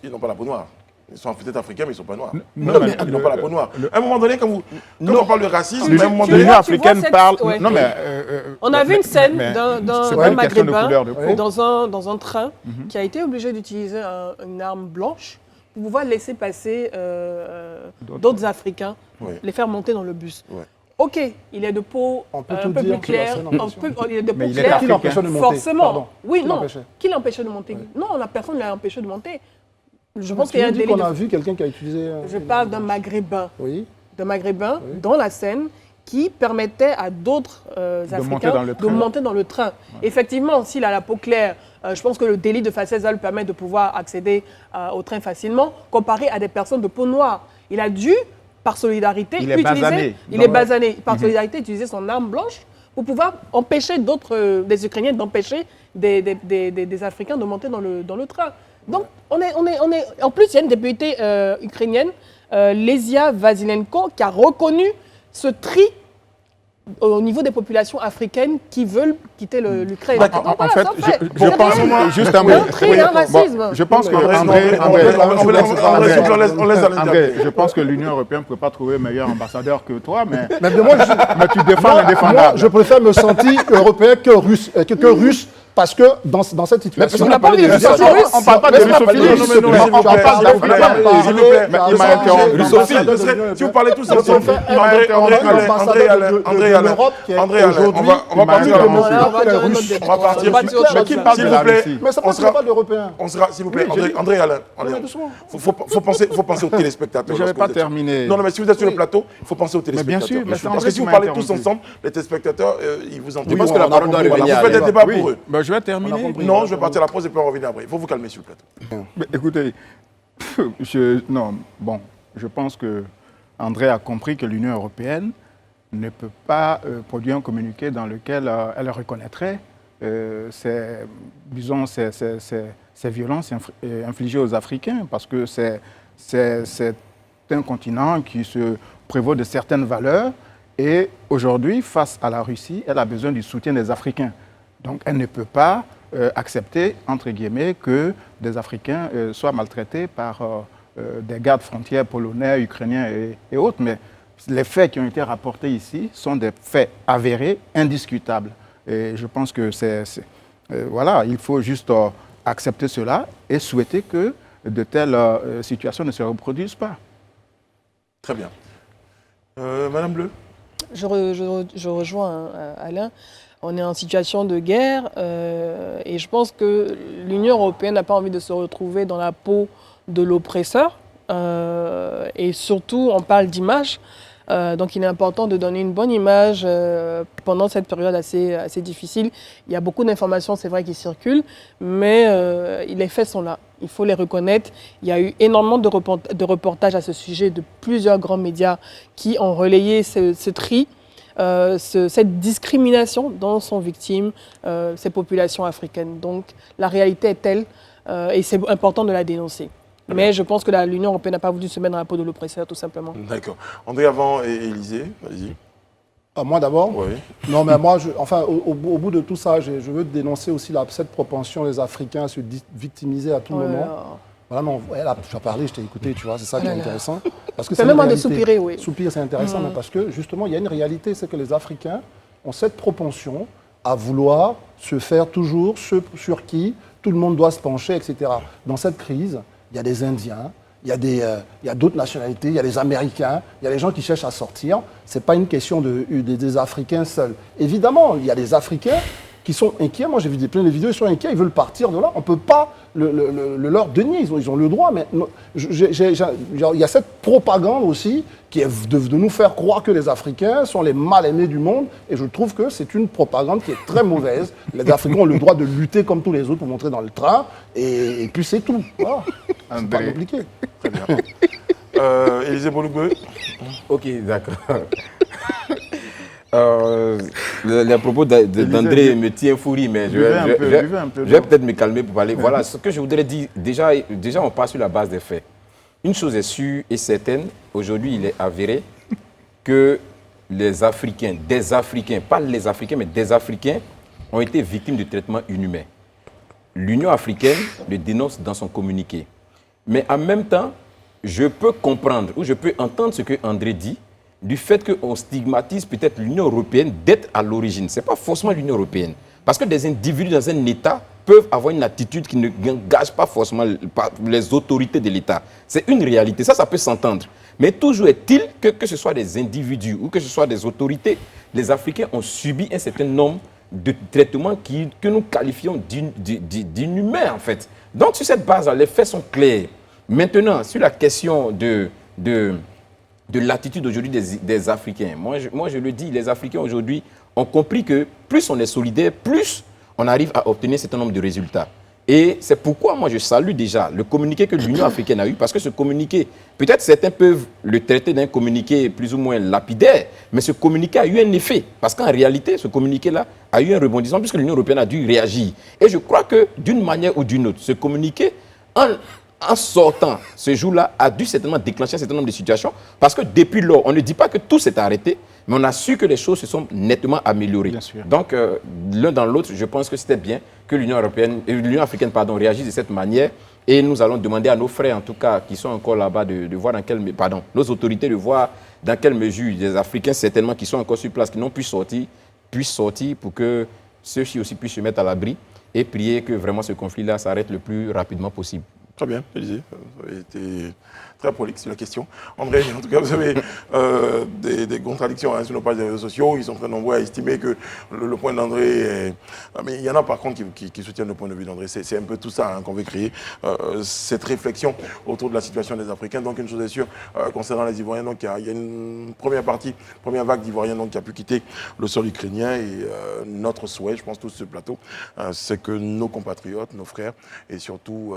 Ils n'ont pas la peau noire. Ils sont peut-être africains, mais ils ne sont pas noirs. Ils n'ont pas la peau noire. À un moment donné, quand on parle de racisme, à un moment donné... L'Union tu africaine vois cette- parle. ouais. Non, mais. On a vu une scène mais d'un c'est pas une question de Maghrébin couleur de peau. dans un train qui a été obligé d'utiliser une arme blanche pour pouvoir laisser passer d'autres Africains, Oui. les faire monter dans le bus. Ouais. Ok, il est de peau On peut un tout peu dire plus sur la claire, scène en question. il est de peau Mais il est claire. Qui l'empêchait de monter Forcément. Pardon. Oui, Qui non. l'empêchait Qui l'empêchait de monter Non, la personne ne l'a empêché de monter. Je pense Parce qu'il y a un dit délit qu'on de... a vu quelqu'un qui a utilisé... Je parle d'un Maghrébin. Oui. Dans la scène qui permettait à d'autres monter Africains dans le de train. monter dans le train. Effectivement, s'il a la peau claire, je pense que le délit de faciès lui permet de pouvoir accéder au train facilement, comparé à des personnes de peau noire. Il a dû, par solidarité, Il est basané. par solidarité, utiliser son arme blanche pour pouvoir empêcher des Ukrainiens d'empêcher des Africains de monter dans le train. Donc, en plus, il y a une députée ukrainienne, Lesia Vasilenko, qui a reconnu ce tri au niveau des populations africaines qui veulent quitter l'Ukraine. En Donc, voilà, fait, ça fait. je pense juste un Il y a mot. un tri, un racisme. Je pense que On laisse Alain André, dire. je pense que l'Union européenne ne peut pas trouver meilleur ambassadeur que toi, mais Moi, mais tu défends moi, l'indéfendable. je préfère me sentir européen que russe, parce que dans cette situation... on n'a pas envie de Je veux sortir dire, russe. On ne parle pas de russophilie. Non, s'il vous plaît, On parle d'Africain. s'il vous plaît, Il m'a interrompu. Russophile. Si vous parlez tous ensemble, André Alain, on va partir à la pause. On va partir. Mais qui parle S'il de vous la plaît, Russie Mais ça on ne sera- pas d'européen. on sera, s'il vous plaît, André Alain. Faut penser aux téléspectateurs. Je n'avais lorsque pas vous êtes- terminé. Non, mais si vous êtes sur le plateau, il faut penser aux Mais bien téléspectateurs. sûr, mais c'est Parce André que si qui vous m'a parlez tous interrompu. ensemble, les téléspectateurs, ils vous entendent. Je pense que la parole doit Vous revenir à faites des Alain. débats pour eux. Ben, je vais terminer. Non, je vais partir à la pause et puis on revient après. Il faut vous calmer sur le plateau. Mais écoutez, je pense que André a compris que l'Union européenne ne peut pas produire un communiqué dans lequel elle reconnaîtrait ces violences infligées aux Africains, parce que c'est un continent qui se prévaut de certaines valeurs, et aujourd'hui, face à la Russie, elle a besoin du soutien des Africains. Donc elle ne peut pas accepter, entre guillemets, que des Africains soient maltraités par des gardes frontières polonais, ukrainiens et autres. Mais les faits qui ont été rapportés ici sont des faits avérés, indiscutables. Et je pense que voilà, il faut juste accepter cela et souhaiter que de telles situations ne se reproduisent pas. Très bien. Madame Bleu. Je rejoins Alain. On est en situation de guerre et je pense que l'Union européenne n'a pas envie de se retrouver dans la peau de l'oppresseur. Et surtout, on parle d'image. Donc il est important de donner une bonne image pendant cette période assez difficile. Il y a beaucoup d'informations, c'est vrai, qui circulent, mais les faits sont là. Il faut les reconnaître. Il y a eu énormément de reportages à ce sujet de plusieurs grands médias qui ont relayé ce tri, cette discrimination dont sont victimes ces populations africaines. Donc la réalité est telle et c'est important de la dénoncer. Mais je pense que l'Union européenne n'a pas voulu se mettre dans la peau de l'oppresseur, tout simplement. D'accord. André avant et Élisée, vas-y. Moi d'abord. Oui. Non, mais moi, au bout de tout ça, je veux dénoncer aussi cette propension des Africains à se victimiser à tout moment. Voilà, non, ouais, là, tu as parlé, je t'ai écouté, tu vois, c'est ça qui est intéressant. Parce que c'est même une de réalité. soupirer, oui. Soupir, c'est intéressant, mais parce que justement, il y a une réalité, c'est que les Africains ont cette propension à vouloir se faire toujours ce sur qui tout le monde doit se pencher, etc. Dans cette crise, il y a des Indiens, il y a d'autres nationalités, il y a les Américains, il y a les gens qui cherchent à sortir. Ce n'est pas une question des Africains seuls. Évidemment, il y a des Africains qui sont inquiets. Moi, j'ai vu plein de vidéos, ils sont inquiets, ils veulent partir de là. On ne peut pas le leur dénier, ils ont le droit. Mais il y a cette propagande aussi qui est de nous faire croire que les Africains sont les mal-aimés du monde. Et je trouve que c'est une propagande qui est très mauvaise. Les Africains ont le droit de lutter comme tous les autres pour montrer dans le train. Et puis c'est tout. Voilà. C'est pas compliqué. Très bien. Élisée Bolougbe. Ok, d'accord. Les propos d'André me tiennent fourie, mais je vais peut-être me calmer pour parler. Voilà, ce que je voudrais dire, déjà on part sur la base des faits. Une chose est sûre et certaine, aujourd'hui il est avéré que les Africains, des Africains, pas les Africains, mais des Africains, ont été victimes de traitements inhumains. L'Union africaine le dénonce dans son communiqué. Mais en même temps, je peux comprendre ou je peux entendre ce que André dit, du fait qu'on stigmatise peut-être l'Union européenne d'être à l'origine. Ce n'est pas forcément l'Union européenne. Parce que des individus dans un État peuvent avoir une attitude qui ne gage pas forcément les autorités de l'État. C'est une réalité, ça peut s'entendre. Mais toujours est-il que ce soit des individus ou que ce soit des autorités, les Africains ont subi un certain nombre de traitements que nous qualifions d'inhumains en fait. Donc sur cette base-là, les faits sont clairs. Maintenant, sur la question de l'attitude aujourd'hui des Africains. Moi, je le dis, les Africains aujourd'hui ont compris que plus on est solidaire, plus on arrive à obtenir un certain nombre de résultats. Et c'est pourquoi moi je salue déjà le communiqué que l'Union africaine a eu, parce que ce communiqué, peut-être certains peuvent le traiter d'un communiqué plus ou moins lapidaire, mais ce communiqué a eu un effet, parce qu'en réalité, ce communiqué-là a eu un rebondissement, puisque l'Union européenne a dû réagir. Et je crois que d'une manière ou d'une autre, ce communiqué, en sortant ce jour-là, a dû certainement déclencher un certain nombre de situations, parce que depuis lors, on ne dit pas que tout s'est arrêté, mais on a su que les choses se sont nettement améliorées. Bien sûr. Donc, l'un dans l'autre, je pense que c'était bien que l'Union africaine réagisse de cette manière. Et nous allons demander à nos frères, en tout cas, qui sont encore là-bas, de voir nos autorités, de voir dans quelle mesure les Africains, certainement, qui sont encore sur place, qui n'ont pu sortir, puissent sortir pour que ceux-ci aussi puissent se mettre à l'abri et prier que vraiment ce conflit-là s'arrête le plus rapidement possible. Très bien, Élisée. Vous avez été très prolixe sur la question. André, en tout cas, vous avez des contradictions sur nos pages des réseaux sociaux. Ils sont très nombreux à estimer que le point d'André est... Mais il y en a par contre qui soutiennent le point de vue d'André. C'est un peu tout ça qu'on veut créer, cette réflexion autour de la situation des Africains. Donc une chose est sûre, concernant les Ivoiriens, donc, il y a une première vague d'Ivoiriens qui a pu quitter le sol ukrainien. Et notre souhait, je pense, tout ce plateau, c'est que nos compatriotes, nos frères, et surtout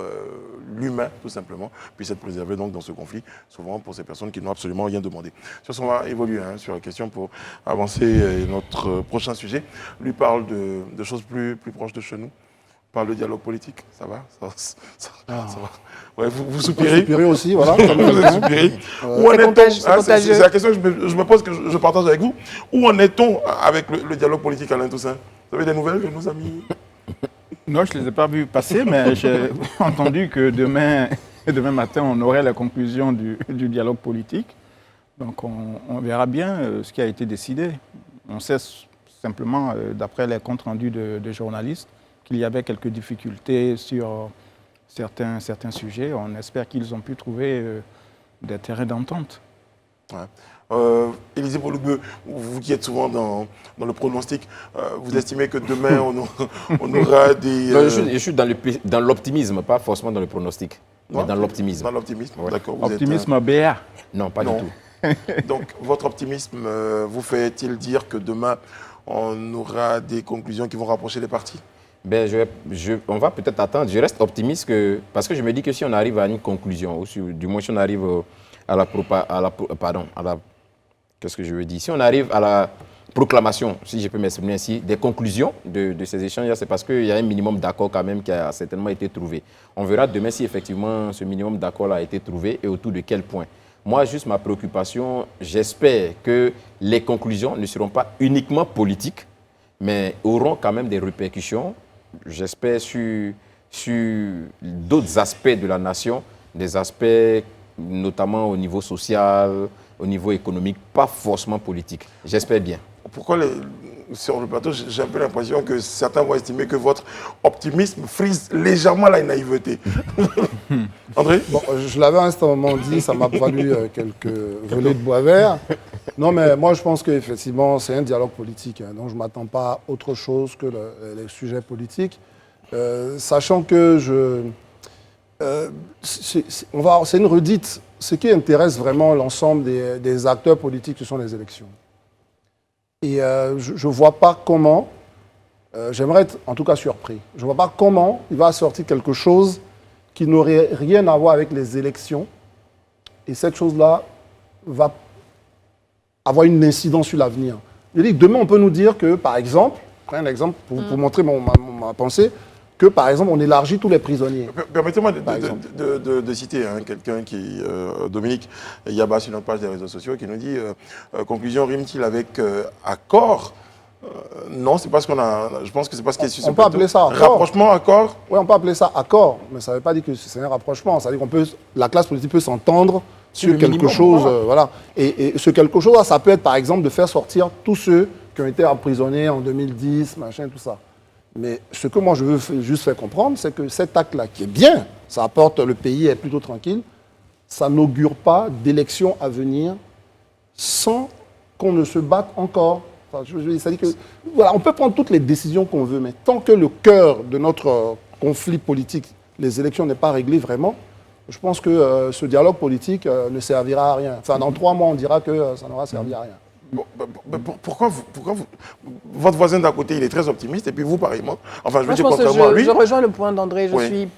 l'humain, tout simplement, puisse être préservé donc, dans ce conflit, souvent pour ces personnes qui n'ont absolument rien demandé. Sur ce, on va évoluer sur la question pour avancer. Et notre prochain sujet lui parle de choses plus proches de chez nous. Parle de dialogue politique, ça va ça va. Ouais, vous soupirez. Vous soupirez aussi, voilà. Vous soupirez. Où en est-on? C'est la question que je me pose, que je partage avec vous. Où en est-on avec le dialogue politique, Alain Toussaint? Vous avez des nouvelles de nos amis? Non, je ne les ai pas vus passer, mais j'ai entendu que demain matin, on aurait la conclusion du dialogue politique. Donc, on verra bien ce qui a été décidé. On sait simplement, d'après les comptes rendus de journalistes, qu'il y avait quelques difficultés sur certains sujets. On espère qu'ils ont pu trouver des terrains d'entente. Ouais. Élisée Bolougbe, vous qui êtes souvent dans le pronostic, vous estimez que demain on aura des... Non, je suis dans l'optimisme, pas forcément dans le pronostic, mais dans l'optimisme. Dans l'optimisme, ouais. D'accord. Optimisme BA? Non, pas du tout. Donc votre optimisme vous fait-il dire que demain on aura des conclusions qui vont rapprocher les partis? Ben, on va peut-être attendre. Je reste optimiste parce que je me dis que si on arrive à une conclusion, ou du moins si on arrive qu'est-ce que je veux dire? Si on arrive à la proclamation, si je peux m'exprimer ainsi, des conclusions de ces échanges, c'est parce qu'il y a un minimum d'accord quand même qui a certainement été trouvé. On verra demain si effectivement ce minimum d'accord a été trouvé et autour de quel point. Moi, juste ma préoccupation, j'espère que les conclusions ne seront pas uniquement politiques, mais auront quand même des répercussions, j'espère, sur d'autres aspects de la nation, des aspects notamment au niveau social, au niveau économique, pas forcément politique. J'espère bien. Pourquoi sur le plateau, j'ai un peu l'impression que certains vont estimer que votre optimisme frise légèrement la naïveté. André? Bon, je l'avais à un certain moment dit, ça m'a valu quelques volets de bois vert. Non, mais moi, je pense qu'effectivement, c'est un dialogue politique. Hein, donc, je ne m'attends pas à autre chose que les sujets politiques. Sachant que c'est une redite. Ce qui intéresse vraiment l'ensemble des acteurs politiques, ce sont les élections. Et je ne vois pas comment, j'aimerais être en tout cas surpris, je ne vois pas comment il va sortir quelque chose qui n'aurait rien à voir avec les élections. Et cette chose-là va avoir une incidence sur l'avenir. Je dis que demain, on peut nous dire que, par exemple, je prends un exemple pour montrer ma pensée, que, par exemple, on élargit tous les prisonniers. Permettez-moi de citer quelqu'un qui, Dominique Yaba, sur notre page des réseaux sociaux, qui nous dit conclusion rime-t-il avec accord? Non, c'est pas ce qu'on a. Je pense que c'est pas ce qui est sur ce plateau. On peut appeler ça accord. Rapprochement, accord? Oui, on peut appeler ça accord, mais ça ne veut pas dire que c'est un rapprochement. Ça veut dire que la classe politique peut s'entendre sur quelque chose. Voilà. Et ce quelque chose, ça peut être, par exemple, de faire sortir tous ceux qui ont été emprisonnés en 2010, machin, tout ça. Mais ce que moi je veux juste faire comprendre, c'est que cet acte-là, qui est bien, ça apporte, le pays est plutôt tranquille, ça n'augure pas d'élections à venir sans qu'on ne se batte encore. Enfin, c'est-à-dire que, voilà, on peut prendre toutes les décisions qu'on veut, mais tant que le cœur de notre conflit politique, les élections, n'est pas réglé vraiment, je pense que ce dialogue politique ne servira à rien. Enfin, dans 3 mois, on dira que ça n'aura servi à rien. Bon, pourquoi votre voisin d'à côté, il est très optimiste, et puis vous, pareillement? Enfin, je veux dire, contrairement à lui. Je rejoins le point d'André.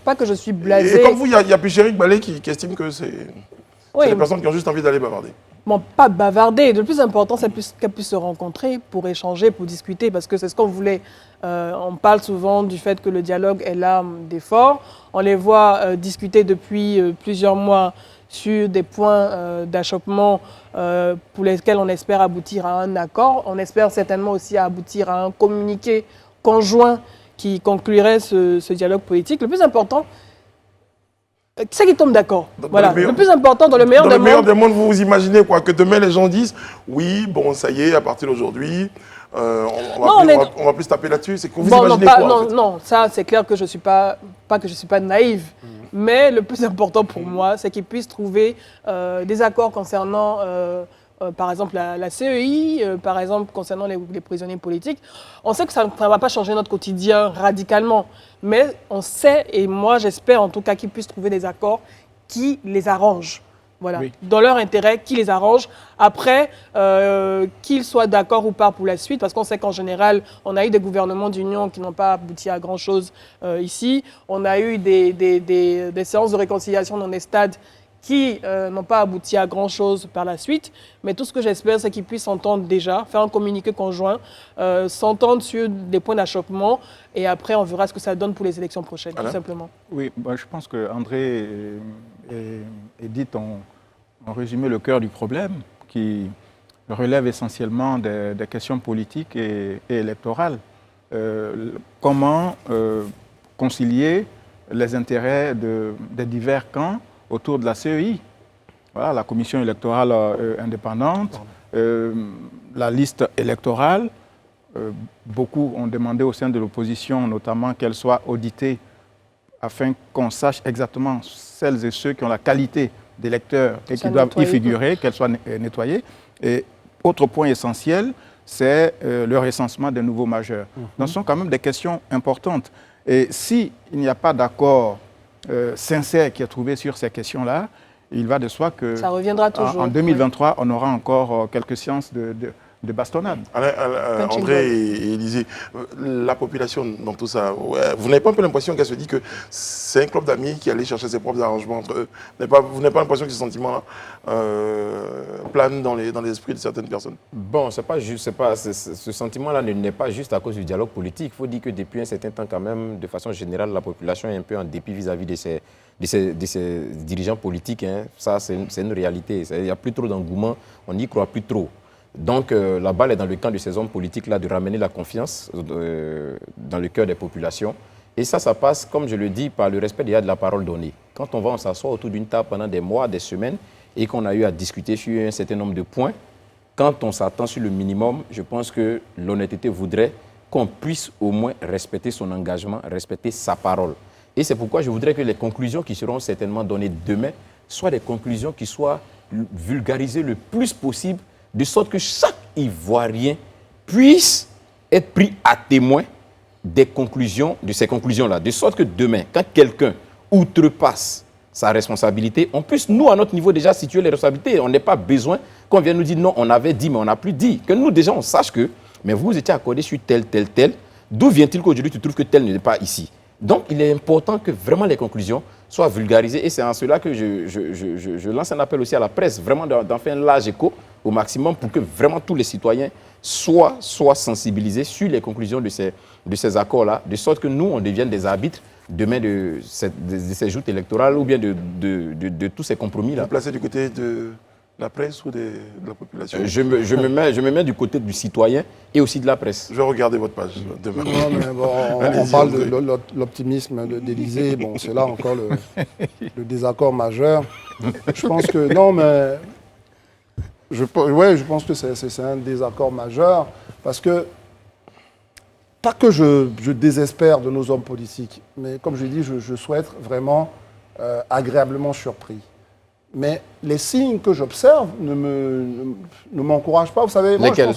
Pas que je suis blasé. Et comme vous, il y a Pichéric Ballet qui estime que c'est des personnes qui ont juste envie d'aller bavarder. Bon, pas bavarder. Le plus important, c'est qu'elles puissent se rencontrer pour échanger, pour discuter, parce que c'est ce qu'on voulait. On parle souvent du fait que le dialogue est l'arme des forts. On les voit discuter depuis plusieurs mois sur des points d'achoppement pour lesquels on espère aboutir à un accord. On espère certainement aussi aboutir à un communiqué conjoint qui conclurait ce dialogue politique. Le plus important, c'est qu'ils tombent d'accord. Voilà. Le plus important, dans le meilleur des mondes, vous imaginez quoi? Que demain les gens disent oui, bon, ça y est, à partir d'aujourd'hui, on va plus taper là-dessus. C'est que vous imaginez quoi? Non, ça c'est clair que je ne suis pas que je suis pas naïve. Mais le plus important pour moi, c'est qu'ils puissent trouver des accords concernant, par exemple, la CEI, par exemple, concernant les prisonniers politiques. On sait que ça ne va pas changer notre quotidien radicalement, mais on sait, et moi j'espère en tout cas qu'ils puissent trouver des accords qui les arrangent. Voilà, oui. Dans leur intérêt, qui les arrange. Après, qu'ils soient d'accord ou pas pour la suite, parce qu'on sait qu'en général, on a eu des gouvernements d'union qui n'ont pas abouti à grand-chose ici. On a eu des séances de réconciliation dans des stades qui n'ont pas abouti à grand-chose par la suite. Mais tout ce que j'espère, c'est qu'ils puissent s'entendre déjà, faire un communiqué conjoint, s'entendre sur des points d'achoppement, et après, on verra ce que ça donne pour les élections prochaines, tout simplement. Oui, je pense qu'André dit en résumé le cœur du problème, qui relève essentiellement des questions politiques et électorales. Comment concilier les intérêts des divers camps autour de la CEI? Voilà, la commission électorale indépendante, la liste électorale. Beaucoup ont demandé au sein de l'opposition, notamment, qu'elle soit auditée afin qu'on sache exactement celles et ceux qui ont la qualité d'électeurs et qui doivent y figurer, qu'elles soient nettoyées. Et autre point essentiel, c'est le recensement des nouveaux majeurs. Donc, ce sont quand même des questions importantes. Et s'il n'y a pas d'accord sincère qui est trouvé sur ces questions-là, il va de soi que ça reviendra toujours. En 2023, on aura encore quelques séances de bastonnade. André et Élisée, la population dans tout ça, vous n'avez pas un peu l'impression qu'elle se dit que c'est un club d'amis qui allait chercher ses propres arrangements entre eux? Vous n'avez pas l'impression que ce sentiment-là plane dans les esprits de certaines personnes? Bon, ce sentiment-là n'est pas juste à cause du dialogue politique. Il faut dire que depuis un certain temps, quand même, de façon générale, la population est un peu en dépit vis-à-vis de ses dirigeants politiques. Hein. Ça, c'est une réalité. Il n'y a plus trop d'engouement, on n'y croit plus trop. Donc, la balle est dans le camp de ces hommes politiques-là de ramener la confiance dans le cœur des populations. Et ça passe, comme je le dis, par le respect de la parole donnée. Quand on s'asseoir autour d'une table pendant des mois, des semaines, et qu'on a eu à discuter sur un certain nombre de points, quand on s'attend sur le minimum, je pense que l'honnêteté voudrait qu'on puisse au moins respecter son engagement, respecter sa parole. Et c'est pourquoi je voudrais que les conclusions qui seront certainement données demain soient des conclusions qui soient vulgarisées le plus possible, de sorte que chaque Ivoirien puisse être pris à témoin des conclusions, de ces conclusions-là. De sorte que demain, quand quelqu'un outrepasse sa responsabilité, on puisse, nous, à notre niveau, déjà situer les responsabilités. On n'a pas besoin qu'on vienne nous dire non, on avait dit, mais on n'a plus dit. Que nous, déjà, on sache que, mais vous étiez accordé sur tel. D'où vient-il qu'aujourd'hui, tu trouves que tel n'est pas ici? Donc, il est important que vraiment les conclusions soient vulgarisées. Et c'est en cela que je lance un appel aussi à la presse, vraiment d'en faire un large écho au maximum pour que vraiment tous les citoyens soient sensibilisés sur les conclusions de ces accords-là, de sorte que nous, on devienne des arbitres demain de ces joutes électorales ou bien de tous ces compromis-là. Vous placez du côté de la presse ou de la population? Je me mets du côté du citoyen et aussi de la presse. Je vais regarder votre page demain. Non, mais bon, on parle de l'optimisme d'Élysée. Bon, c'est là encore le désaccord majeur. Je pense que... Non, mais... je pense que c'est un désaccord majeur parce que pas que je désespère de nos hommes politiques, mais comme je l'ai dit, je souhaite vraiment agréablement surpris. Mais les signes que j'observe ne m'encouragent pas. Vous savez, moi, lesquels?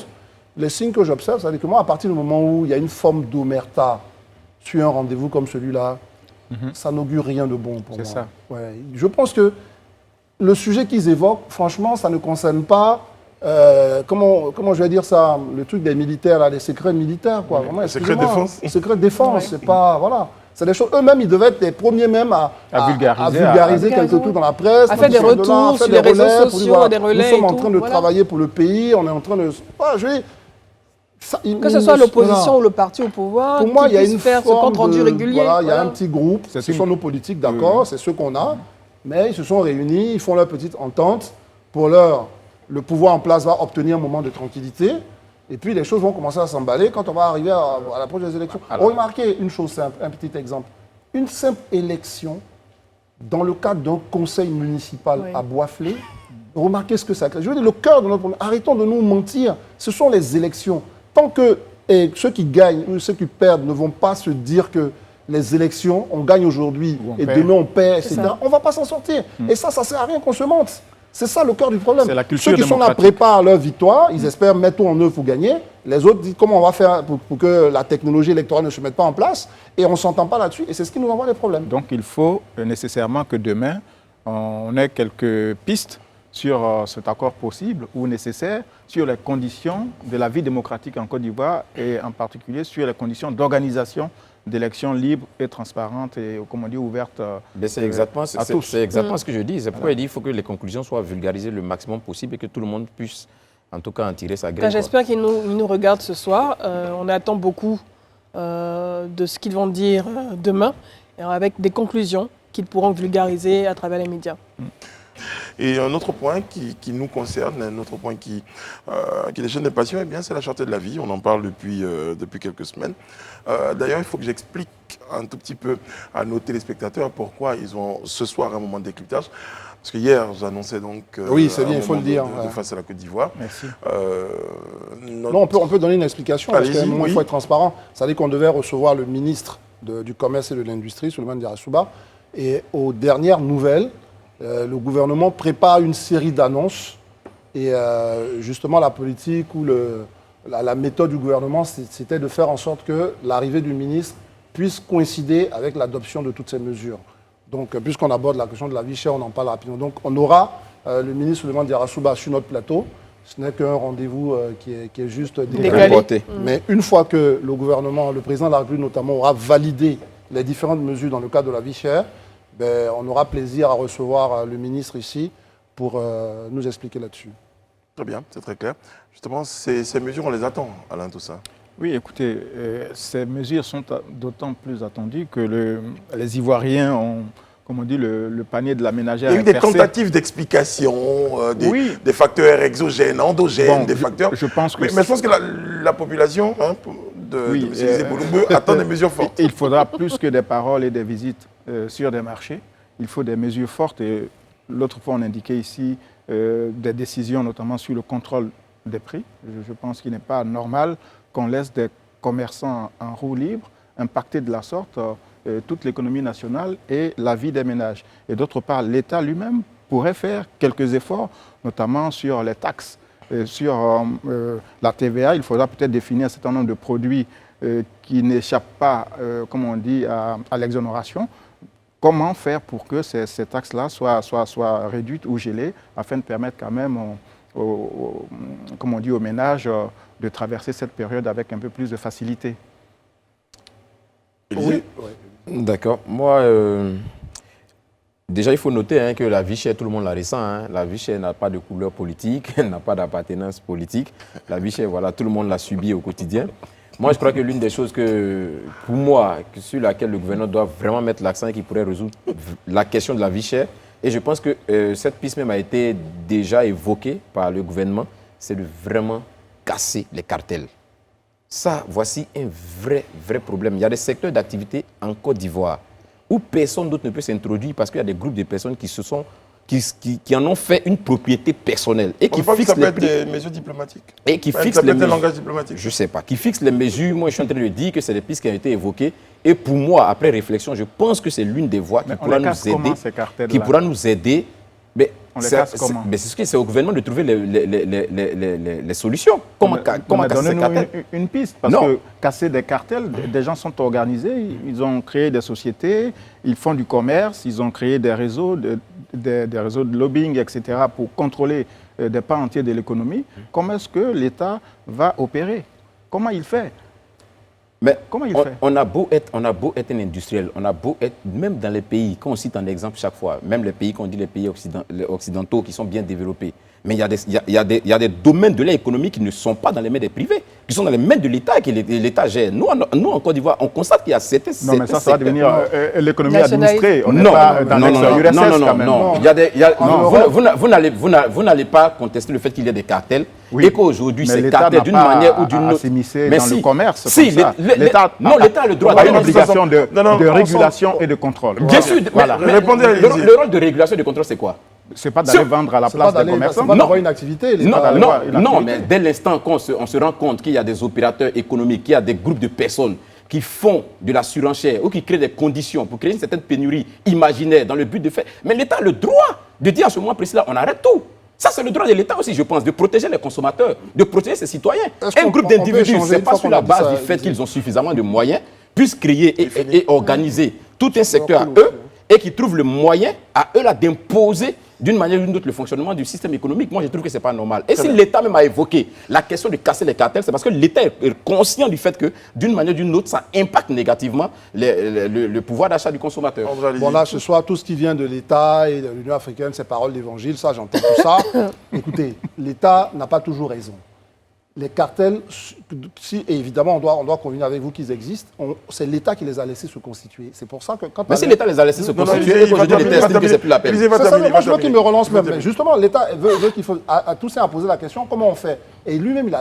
Les signes que j'observe, c'est que moi, à partir du moment où il y a une forme d'omerta sur un rendez-vous comme celui-là, ça n'augure rien de bon pour moi. C'est ça. Ouais. Je pense que le sujet qu'ils évoquent, franchement, ça ne concerne pas, comment je vais dire ça, le truc des militaires, là, les secrets militaires, quoi. Vraiment, secret défense. Secret défense, Ouais. c'est pas, voilà. C'est des choses, eux-mêmes, ils devaient être les premiers même à vulgariser, quelques trucs dans la presse. À faire des retours sur les réseaux sociaux, des relais Nous sommes et en train tout, de voilà. travailler pour le pays, on est en train de... Voilà, Que ce soit l'opposition ou le parti au pouvoir, pour moi, il y a qu'ils une puissent faire ce forme compte rendu de- régulier. Voilà, il y a voilà. un petit groupe, C'est ce une- sont nos politiques, d'accord, c'est ceux qu'on a, mais ils se sont réunis, ils font leur petite entente, pour le pouvoir en place va obtenir un moment de tranquillité, et puis les choses vont commencer à s'emballer quand on va arriver à l'approche des élections. Remarquez une chose simple, un petit exemple. Une simple élection, dans le cadre d'un conseil municipal Oui. à Boisflé, remarquez ce que ça crée. Je veux dire, le cœur de notre problème, arrêtons de nous mentir, ce sont les élections. Tant que ceux qui gagnent ou ceux qui perdent ne vont pas se dire que les élections, on gagne aujourd'hui Ou on et perd. demain on perd, etc., ça. on ne va pas s'en sortir. Et ça ne sert à rien qu'on se mente. C'est ça le cœur du problème. C'est la culture Ceux qui sont là démocratique. préparent leur victoire, ils espèrent mettre tout en œuvre pour gagner. Les autres disent comment on va faire pour que la technologie électorale ne se mette pas en place. Et on ne s'entend pas là-dessus. Et c'est ce qui nous envoie les problèmes. Donc il faut nécessairement que demain, on ait quelques pistes sur cet accord possible ou nécessaire, sur les conditions de la vie démocratique en Côte d'Ivoire et en particulier sur les conditions d'organisation d'élections libres et transparentes et, comme on dit, ouvertes C'est exactement, à tous. c'est exactement ce que je dis. C'est pourquoi il dit qu'il faut que les conclusions soient vulgarisées le maximum possible et que tout le monde puisse, en tout cas, en tirer sa graine. J'espère qu'ils nous regardent ce soir. On attend beaucoup de ce qu'ils vont dire demain, et avec des conclusions qu'ils pourront vulgariser à travers les médias. Et un autre point qui nous concerne, un autre point qui déchaîne des passions, eh bien, c'est la cherté de la vie. On en parle depuis quelques semaines. D'ailleurs, il faut que j'explique un tout petit peu à nos téléspectateurs pourquoi ils ont ce soir un moment de décryptage. Parce que hier, j'annonçais donc Oui, c'est bien, un il faut le moment dire, de ouais. face à la Côte d'Ivoire. Merci. Non, on peut donner une explication, parce qu'à un Allez-y, moment, il oui. faut être transparent. Ça dit qu'on devait recevoir le ministre du Commerce et de l'Industrie, Souleymane Diarra-Souba. Et aux dernières nouvelles, le gouvernement prépare une série d'annonces. Et justement, la politique ou la méthode du gouvernement, c'était de faire en sorte que l'arrivée du ministre puisse coïncider avec l'adoption de toutes ces mesures. Donc, puisqu'on aborde la question de la vie chère, on en parle rapidement. Donc, on aura le ministre Souleymane Diarra-Souba sur notre plateau. Ce n'est qu'un rendez-vous qui est juste Décalé. Reporté. Mais une fois que le gouvernement, le président de la République notamment, aura validé les différentes mesures dans le cadre de la vie chère, ben, on aura plaisir à recevoir le ministre ici pour nous expliquer là-dessus. Très bien, c'est très clair. Justement, ces mesures, on les attend, Alain Toussaint. Oui, écoutez, ces mesures sont d'autant plus attendues que les Ivoiriens ont, comme on dit, le panier de la ménagère Il y a eu des percé. tentatives d'explication, Oui. des facteurs exogènes, endogènes, Bon, des facteurs. je pense que mais je pense que la population Oui, de M. Élysée Bouloubeu attend des mesures fortes. Il faudra plus que des paroles et des visites sur des marchés. Il faut des mesures fortes. Et l'autre fois, on indiquait ici des décisions, notamment sur le contrôle des prix. Je pense qu'il n'est pas normal qu'on laisse des commerçants en roue libre impacter de la sorte toute l'économie nationale et la vie des ménages. Et d'autre part, l'État lui-même pourrait faire quelques efforts, notamment sur les taxes. Sur la TVA, il faudra peut-être définir un certain nombre de produits qui n'échappent pas, comme on dit, à l'exonération. Comment faire pour que ces taxes-là soient réduites ou gelées afin de permettre quand même comme on dit, aux ménages de traverser cette période avec un peu plus de facilité. Oui. D'accord. Moi, déjà, il faut noter que la vie chère, tout le monde la ressent. La vie chère n'a pas de couleur politique, elle n'a pas d'appartenance politique. La vie chère, voilà, tout le monde la subit au quotidien. Moi, je crois que l'une des choses pour moi, sur laquelle le gouvernement doit vraiment mettre l'accent et qui pourrait résoudre la question de la vie chère, et je pense que cette piste même a été déjà évoquée par le gouvernement, c'est de vraiment casser les cartels. Ça, voici un vrai problème. Il y a des secteurs d'activité en Côte d'Ivoire où personne d'autre ne peut s'introduire parce qu'il y a des groupes de personnes qui en ont fait une propriété personnelle et qui fixent les prix. Des mesures diplomatiques. Et qui Ça fixent peut les être un mesures. langage diplomatique. Je ne sais pas. Qui fixent les mesures. Moi, je suis en train de dire que c'est des pistes qui ont été évoquées. Et pour moi, après réflexion, je pense que c'est l'une des voies qui pourra nous aider. Qui pourra nous aider. Mais on les casse comment? Mais c'est au gouvernement de trouver les solutions. Comment casser ces cartels? Une piste, parce que casser des cartels, des gens sont organisés, ils ont créé des sociétés, ils font du commerce, ils ont créé des réseaux de lobbying, etc., pour contrôler des pans entiers de l'économie. Comment est-ce que l'État va opérer? Comment il fait? Mais comment il fait? On a beau être un industriel, on a beau être, même dans les pays, qu'on cite en exemple chaque fois, même les pays qu'on dit les pays occidentaux qui sont bien développés, mais il y a des domaines de l'économie qui ne sont pas dans les mains des privés, qui sont dans les mains de l'État et que l'État gère. Nous, en Côte d'Ivoire, on constate qu'il y a certains Non, mais ça va devenir l'économie administrée. On n'est non, pas dans l'ex-URSS quand même. Non. Vous n'allez pas contester le fait qu'il y ait des cartels. Oui. Et qu'aujourd'hui, ces cartels, d'une manière ou d'une autre, mais dans le commerce. Si, l'État a le droit d'avoir une obligation de régulation et de contrôle. Bien sûr. Voilà. Le rôle de régulation et de contrôle, c'est quoi? C'est pas d'aller vendre à la place des commerçants. Non, d'avoir une activité. Non, mais dès l'instant qu'on se rend compte qu'il y a des opérateurs économiques, qu'il y a des groupes de personnes qui font de la surenchère ou qui créent des conditions pour créer une certaine pénurie imaginaire dans le but de faire... Mais l'État a le droit de dire à ce moment précis-là, on arrête tout. Ça, c'est le droit de l'État aussi, je pense, de protéger les consommateurs, de protéger ses citoyens. Un groupe d'individus, ce n'est pas sur la base du fait qu'ils ont suffisamment de moyens, puissent créer et organiser tout un secteur à eux et qui trouvent le moyen à eux là d'imposer d'une manière ou d'une autre le fonctionnement du système économique. Moi, je trouve que ce n'est pas normal. Et si l'État même a évoqué la question de casser les cartels, c'est parce que l'État est conscient du fait que, d'une manière ou d'une autre, ça impacte négativement le pouvoir d'achat du consommateur. Bon, là, ce soir, tout ce qui vient de l'État et de l'Union africaine, c'est paroles d'évangile, ça, j'entends tout ça. Écoutez, l'État n'a pas toujours raison. Les cartels, et évidemment, on doit convenir avec vous qu'ils existent, c'est l'État qui les a laissés se constituer. C'est pour ça que quand... Mais si l'État les a laissés se constituer, aujourd'hui, l'État estime que c'est plus la peine. Moi, je veux qu'il me relance même. Mais justement, l'État veut qu'il faut... à tous à poser la question, comment on fait? Et lui-même,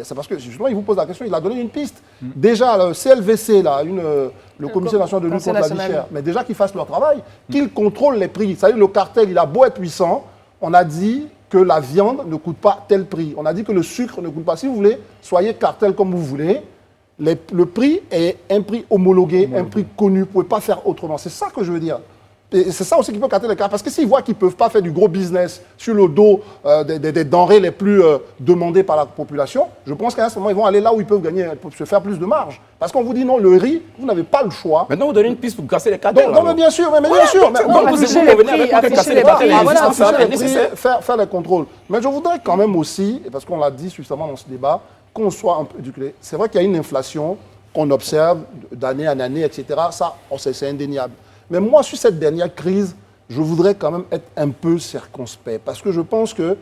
c'est parce que justement, il vous pose la question, il a donné une piste. Déjà, le CLVC, là, le Comité national de lutte contre la vie chère, mais déjà qu'ils fassent leur travail, qu'ils contrôlent les prix. Vous savez, le cartel, il a beau être puissant, on a dit que la viande ne coûte pas tel prix. On a dit que le sucre ne coûte pas. Si vous voulez, soyez cartel comme vous voulez. Le prix est un prix homologué, un prix connu. Vous ne pouvez pas faire autrement. C'est ça que je veux dire. Et c'est ça aussi qui peut carter les cartels. Parce que s'ils voient qu'ils ne peuvent pas faire du gros business sur le dos des denrées les plus demandées par la population, je pense qu'à un moment, ils vont aller là où ils peuvent gagner, pour se faire plus de marge. Parce qu'on vous dit non, le riz, vous n'avez pas le choix. Maintenant, vous donnez une piste pour casser les cartels. Non, mais bien sûr, bien sûr. Faire les contrôles. Mais je voudrais quand même aussi, parce qu'on l'a dit justement dans ce débat, qu'on soit un peu éduqué. C'est vrai qu'il y a une inflation qu'on observe d'année en année, etc. Ça, c'est indéniable. Mais moi, sur cette dernière crise, je voudrais quand même être un peu circonspect. Parce que je pense qu'il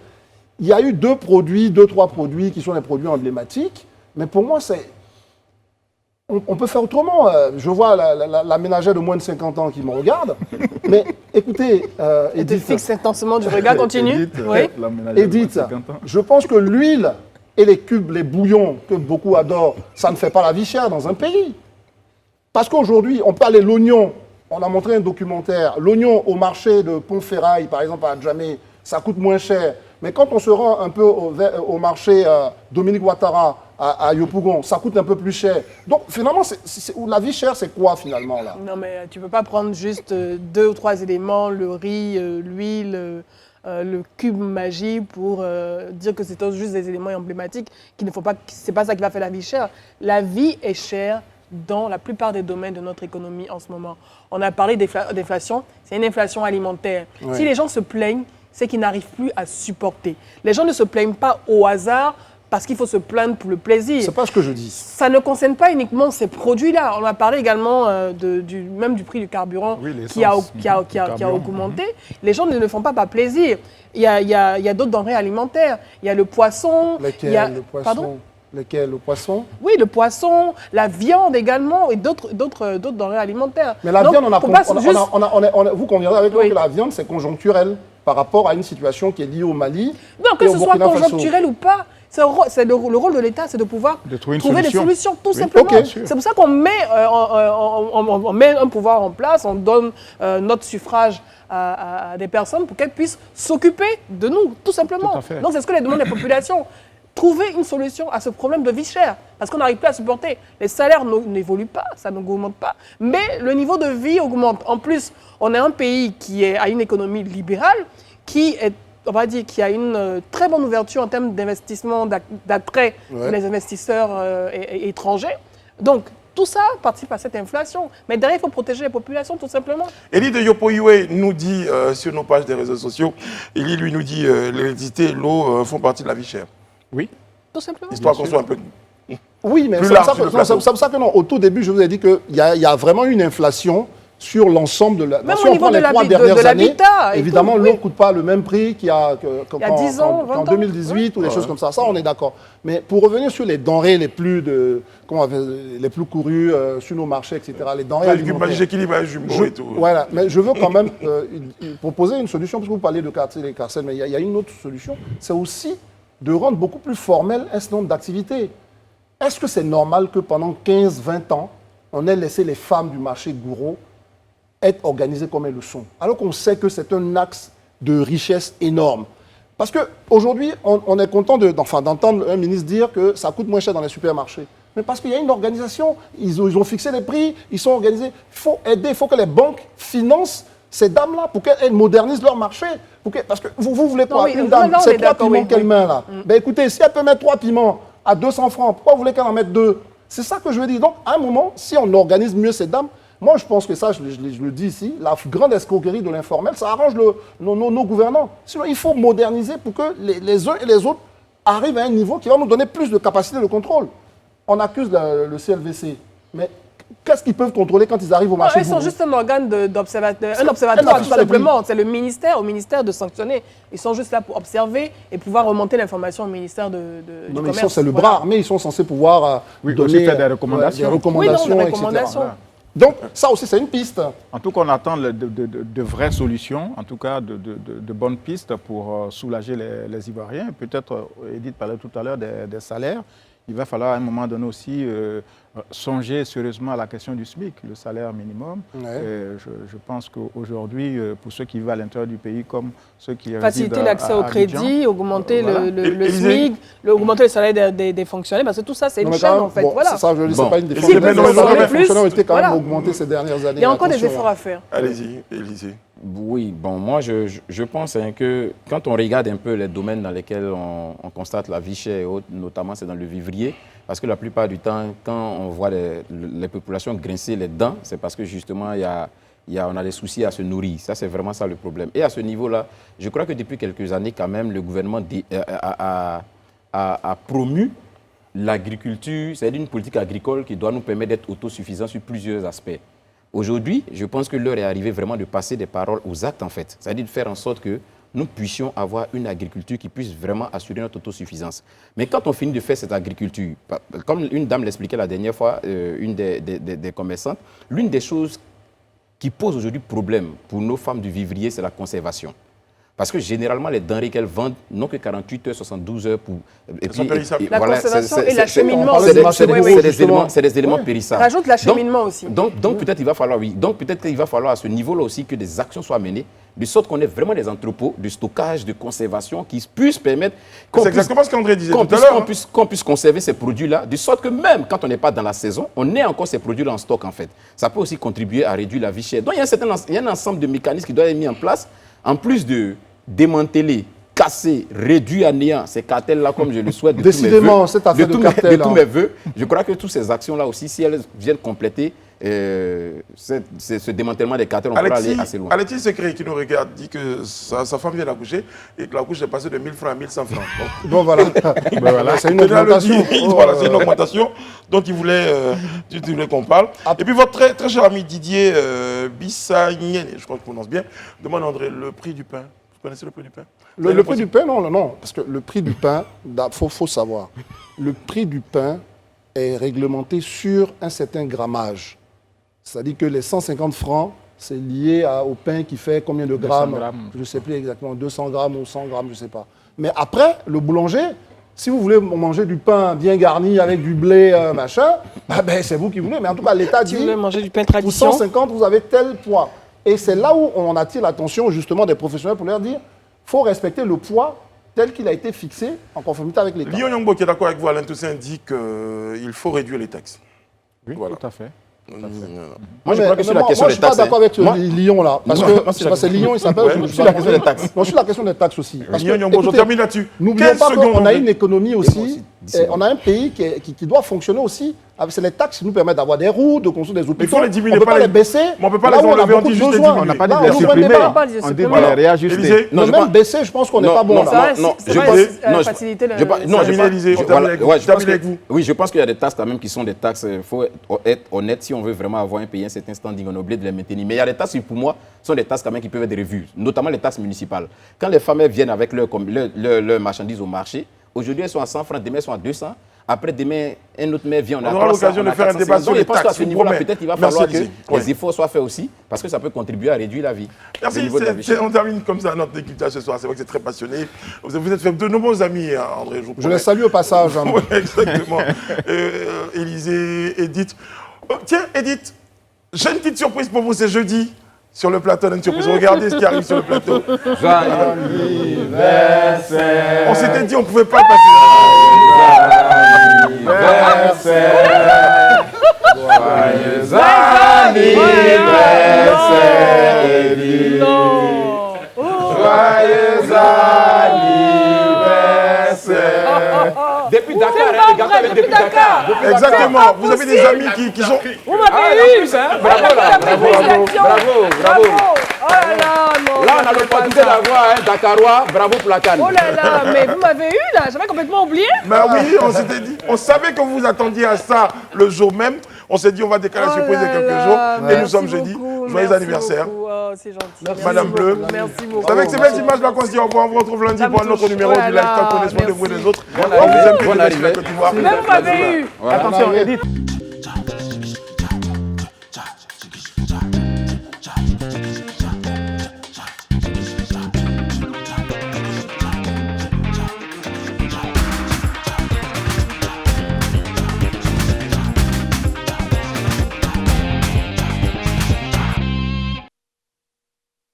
y a eu deux, trois produits qui sont des produits emblématiques. Mais pour moi, on peut faire autrement. Je vois la ménagère de moins de 50 ans qui me regarde. Mais écoutez, Edith... fixe intensément du regard, continue. Edith, je pense que l'huile et les cubes, les bouillons que beaucoup adorent, ça ne fait pas la vie chère dans un pays. Parce qu'aujourd'hui, on parle de l'oignon. On a montré un documentaire. L'oignon au marché de Pont-Ferraille, par exemple, à Djamé, ça coûte moins cher Mais quand on se rend un peu au marché Dominique Ouattara à Yopougon, ça coûte un peu plus cher. Donc finalement, la vie chère, c'est quoi finalement là? Non, mais tu ne peux pas prendre juste 2 ou 3 éléments, le riz, l'huile, le cube magie pour dire que c'est juste des éléments emblématiques qu'il ne faut pas, c'est pas ça qui va faire la vie chère. La vie est chère dans la plupart des domaines de notre économie en ce moment. On a parlé d'inflation, c'est une inflation alimentaire. Ouais. Si les gens se plaignent, c'est qu'ils n'arrivent plus à supporter. Les gens ne se plaignent pas au hasard parce qu'il faut se plaindre pour le plaisir. C'est pas ce que je dis. Ça ne concerne pas uniquement ces produits-là. On a parlé également même du prix du carburant qui a augmenté. Les gens ne le font pas par plaisir. Il y a d'autres denrées alimentaires. Il y a le poisson. Lesquels, le poisson? Pardon? Lesquels, le poisson? Oui, le poisson, la viande également et d'autres denrées alimentaires. Mais la Donc, viande, juste- vous conviendrez avec moi Oui. que la viande, c'est conjoncturel par rapport à une situation qui est liée au Mali. Non, que et au ce soit Burkina Faso. conjoncturel ou pas, le rôle de l'État, c'est de pouvoir De trouver une trouver des solution. solutions, tout Oui. simplement. Ok. C'est pour ça qu'on met, on met un pouvoir en place, on donne notre suffrage à des personnes pour qu'elles puissent s'occuper de nous, tout simplement. Tout à fait. Donc c'est ce que les demandent les populations. Trouver une solution à ce problème de vie chère, parce qu'on n'arrive plus à supporter. Les salaires n'évoluent pas, ça n'augmente pas, mais le niveau de vie augmente. En plus, on est un pays qui a une économie libérale, qui a une très bonne ouverture en termes d'investissement, d'attrait pour les investisseurs étrangers. Donc, tout ça participe à cette inflation. Mais derrière, il faut protéger les populations, tout simplement. Elie de Yopoiwe nous dit sur nos pages des réseaux sociaux, Elie lui nous dit l'électricité et l'eau font partie de la vie chère. Oui. Tout simplement. Histoire qu'on soit un peu... Oui, mais Plus c'est large pour sur le ça que- plateau. c'est pour ça que non. Au tout début, je vous ai dit qu'il y a vraiment une inflation sur l'ensemble de la... Même si au on niveau prend de les 3 l'habitat dernières années, et tout, évidemment, oui. l'eau ne coûte pas le même prix qu'il y a, Il y a 10 ans, 20 qu'en ans. 2018 ou des choses comme ça. Ça, on est d'accord. Mais pour revenir sur les denrées les plus courues sur nos marchés, etc., les denrées Le cube alimentaires. magique équilibre, jumbo et tout. Voilà, mais je veux quand même proposer une solution, parce que vous parlez de les carcels, mais il y a une autre solution, c'est aussi de rendre beaucoup plus formel un certain nombre d'activités. Est-ce que c'est normal que pendant 15-20 ans, on ait laissé les femmes du marché Gouraud être organisées comme elles le sont, alors qu'on sait que c'est un axe de richesse énorme? Parce qu'aujourd'hui, on est content d'entendre un ministre dire que ça coûte moins cher dans les supermarchés. Mais parce qu'il y a une organisation, ils ont fixé les prix, ils sont organisés. Il faut aider, il faut que les banques financent ces dames-là pour qu'elles modernisent leur marché. Parce que vous voulez quoi? Non, oui, Une dame, là, on c'est est 3 d'accord, piments oui, qu'elle oui. met là. Ben écoutez, si elle peut mettre 3 piments à 200 francs, pourquoi vous voulez qu'elle en mette 2? C'est ça que je veux dire. Donc, à un moment, si on organise mieux ces dames, moi je pense que ça, je le dis ici, la grande escroquerie de l'informel, ça arrange nos gouvernants. Sinon, il faut moderniser pour que les uns et les autres arrivent à un niveau qui va nous donner plus de capacité de contrôle. On accuse le CLVC, mais qu'est-ce qu'ils peuvent contrôler quand ils arrivent au marché? Ils sont juste un organe d'observateur, un Elle a observatoire, tous tout les simplement. C'est au ministère de sanctionner. Ils sont juste là pour observer et pouvoir remonter l'information au ministère du Non, mais Commerce. c'est le Voilà. bras armé, ils sont censés pouvoir Oui, donner aussi faire des recommandations. des recommandations, Oui, non, des etc. recommandations. Voilà. Donc, ça aussi, c'est une piste. En tout cas, on attend de vraies solutions, en tout cas de bonnes pistes pour soulager les Ivoiriens. Peut-être, Edith parlait tout à l'heure des salaires. Il va falloir à un moment donné aussi songer sérieusement à la question du SMIC, le salaire minimum. Ouais. Je pense qu'aujourd'hui, pour ceux qui vivent à l'intérieur du pays, comme ceux qui Faciliter résident l'accès à au Abidjan, crédit, augmenter voilà. le Élysée. SMIC, augmenter le salaire des fonctionnaires, parce que tout ça, c'est Non, une mais chaîne quand même, en fait. bon, Voilà. ça, je le dis, Bon. c'est pas une défense. Si, mais non, mais les plus, fonctionnaires ont été quand même voilà. augmentés ces dernières années. Il y a encore des attention, efforts à faire. Allez-y, Élysée. Oui, bon, moi je pense que quand on regarde un peu les domaines dans lesquels on constate la vie chère et autres, notamment c'est dans le vivrier, parce que la plupart du temps, quand on voit les populations grincer les dents, c'est parce que justement on a des soucis à se nourrir. Ça, c'est vraiment ça le problème. Et à ce niveau-là, je crois que depuis quelques années, quand même, le gouvernement a promu l'agriculture, c'est-à-dire une politique agricole qui doit nous permettre d'être autosuffisants sur plusieurs aspects. Aujourd'hui, je pense que l'heure est arrivée vraiment de passer des paroles aux actes, en fait. C'est-à-dire de faire en sorte que nous puissions avoir une agriculture qui puisse vraiment assurer notre autosuffisance. Mais quand on finit de faire cette agriculture, comme une dame l'expliquait la dernière fois, une des commerçantes, l'une des choses qui pose aujourd'hui problème pour nos femmes du vivrier, c'est la conservation. Parce que généralement, les denrées qu'elles vendent n'ont que 48 heures, 72 heures pour... Et sont périssables. La conservation et l'acheminement. C'est des éléments périssables. Rajoute l'acheminement aussi. Donc peut-être il va falloir, oui. Donc peut-être qu'il va falloir à ce niveau-là aussi que des actions soient menées, de sorte qu'on ait vraiment des entrepôts de stockage, de conservation qui puissent permettre C'est exactement ce qu'André disait tout à l'heure. qu'on puisse conserver ces produits-là, de sorte que même quand on n'est pas dans la saison, on ait encore ces produits-là en stock en fait. Ça peut aussi contribuer à réduire la vie chère. Donc il y a un ensemble de mécanismes qui doivent être mis en place, en plus de démanteler, casser, réduire à néant ces cartels-là comme je le souhaite Décidément, cette affaire de cartel, de tous mes voeux. Je crois que toutes ces actions-là aussi, si elles viennent compléter ce démantèlement des cartels, on pourra aller assez loin. Alexis Secret qui nous regarde dit que sa femme vient d'accoucher et que la couche est passée de 1000 francs à 1100 francs. Bon, voilà. C'est une augmentation. Voilà, c'est une augmentation dont il voulait qu'on parle. Et puis votre très cher ami Didier Bissagné, je crois que je prononce bien, demande à André le prix du pain. Vous connaissez le prix du pain? Le prix du pain, non, parce que le prix du pain, faut savoir, le prix du pain est réglementé sur un certain grammage. C'est-à-dire que les 150 francs, c'est lié au pain qui fait combien de grammes, je ne sais plus exactement, 200 grammes ou 100 grammes, je ne sais pas. Mais après, le boulanger, si vous voulez manger du pain bien garni avec du blé, machin, c'est vous qui voulez. Mais en tout cas, l'État dit, Si vous voulez manger du pain pour tradition, 150, vous avez tel poids. Et c'est là où on attire l'attention justement des professionnels pour leur dire qu'il faut respecter le poids tel qu'il a été fixé en conformité avec l'État. Lyon Yangbo qui est d'accord avec vous, Alain Toussaint dit qu'il faut réduire les taxes. Oui, Voilà. tout à fait. Moi, je crois que sur la question moi, des taxes... je ne suis pas d'accord avec Lyon là. Parce que c'est Lyon, il s'appelle. Sur la question des taxes. Non, sur la question des taxes aussi. Parce que, Lyon Yangbo, je écoutez, termine là-dessus. n'oublions 15 pas secondes, qu'on a André. une économie aussi, d'ici là. on a un pays qui doit fonctionner aussi. C'est les taxes qui nous permettent d'avoir des routes, de construire des hôpitaux. il faut les diminuer, on ne peut pas pas les- les baisser. Mais on peut pas là les où on a enlever, on beaucoup dit de juste les besoins. diminuer. On n'a pas dit Là, de les on ouvre un supprimer, débat. pas de les on dit de supprimer. les réajuster. Élisée, Non, je Même pense- baisser, je pense qu'on n'est Non, pas bon non, là. ça va, non, ça je va pense- faciliter faciliter le... je pense- non, je Terminez, pense- Élisée, on je- termine voilà, avec vous. ouais, je pense Terminez que- avec vous. Oui, je pense qu'il y a des taxes quand même qui sont des taxes. Il faut être honnête si on veut vraiment avoir un pays, un certain standing, on est obligé de les maintenir. Mais il y a des taxes qui, pour moi, sont des taxes quand même qui peuvent être revues, notamment les taxes municipales. Quand les femmes viennent avec leurs marchandises au marché, aujourd'hui elles sont à 100 francs, demain elles sont à 200. Après, demain, un autre maire vient, on On aura l'occasion de faire un débat sur les Donc, je pense qu'à taxes, ce je vous niveau-là, promets. peut-être il va Merci, falloir que Élisée. les Oui. efforts soient faits aussi, parce que ça peut contribuer à réduire la vie. Merci, le niveau de la vie chère. on termine comme ça notre décryptage ce soir. C'est vrai que c'est très passionné. Vous êtes fait de nombreux amis, hein, André. Vous Je promets. les salue au passage. hein. Oui, exactement. Élisée, Edith. Oh, tiens, Edith, j'ai une petite surprise pour vous, c'est jeudi. Sur le plateau, on a une surprise. Regardez ce qui arrive sur le plateau. On s'était dit on ne pouvait pas passer. Non. Depuis Dakar, C'est pas vrai, depuis Dakar. Exactement. Vous avez des amis qui sont. Vous m'avez eu. Bravo là, bravo. Oh là là, non. Là, on a l'opportunité d'avoir un Dakarois, bravo pour la canne. Oh là là, mais vous m'avez eu là, j'avais complètement oublié. Ben oui, on s'était dit. On savait que vous vous attendiez à ça le jour même. On s'est dit on va décaler la surprise de quelques jours. Et nous sommes jeudi. Joyeux anniversaire. Oh, c'est gentil. Merci Madame beaucoup, Bleu. Merci beaucoup. C'est avec ces belles images-là qu'on se dit au revoir. On vous retrouve lundi Ça me pour un autre touche. numéro Oh du là Live Talk. là, Connaissons les merci. bruits des autres. Bonne On vous aime, arrivée. que Bonne de la arrivée. Côte d'Ivoire. Même vous m'avez eu. Attention, Edith.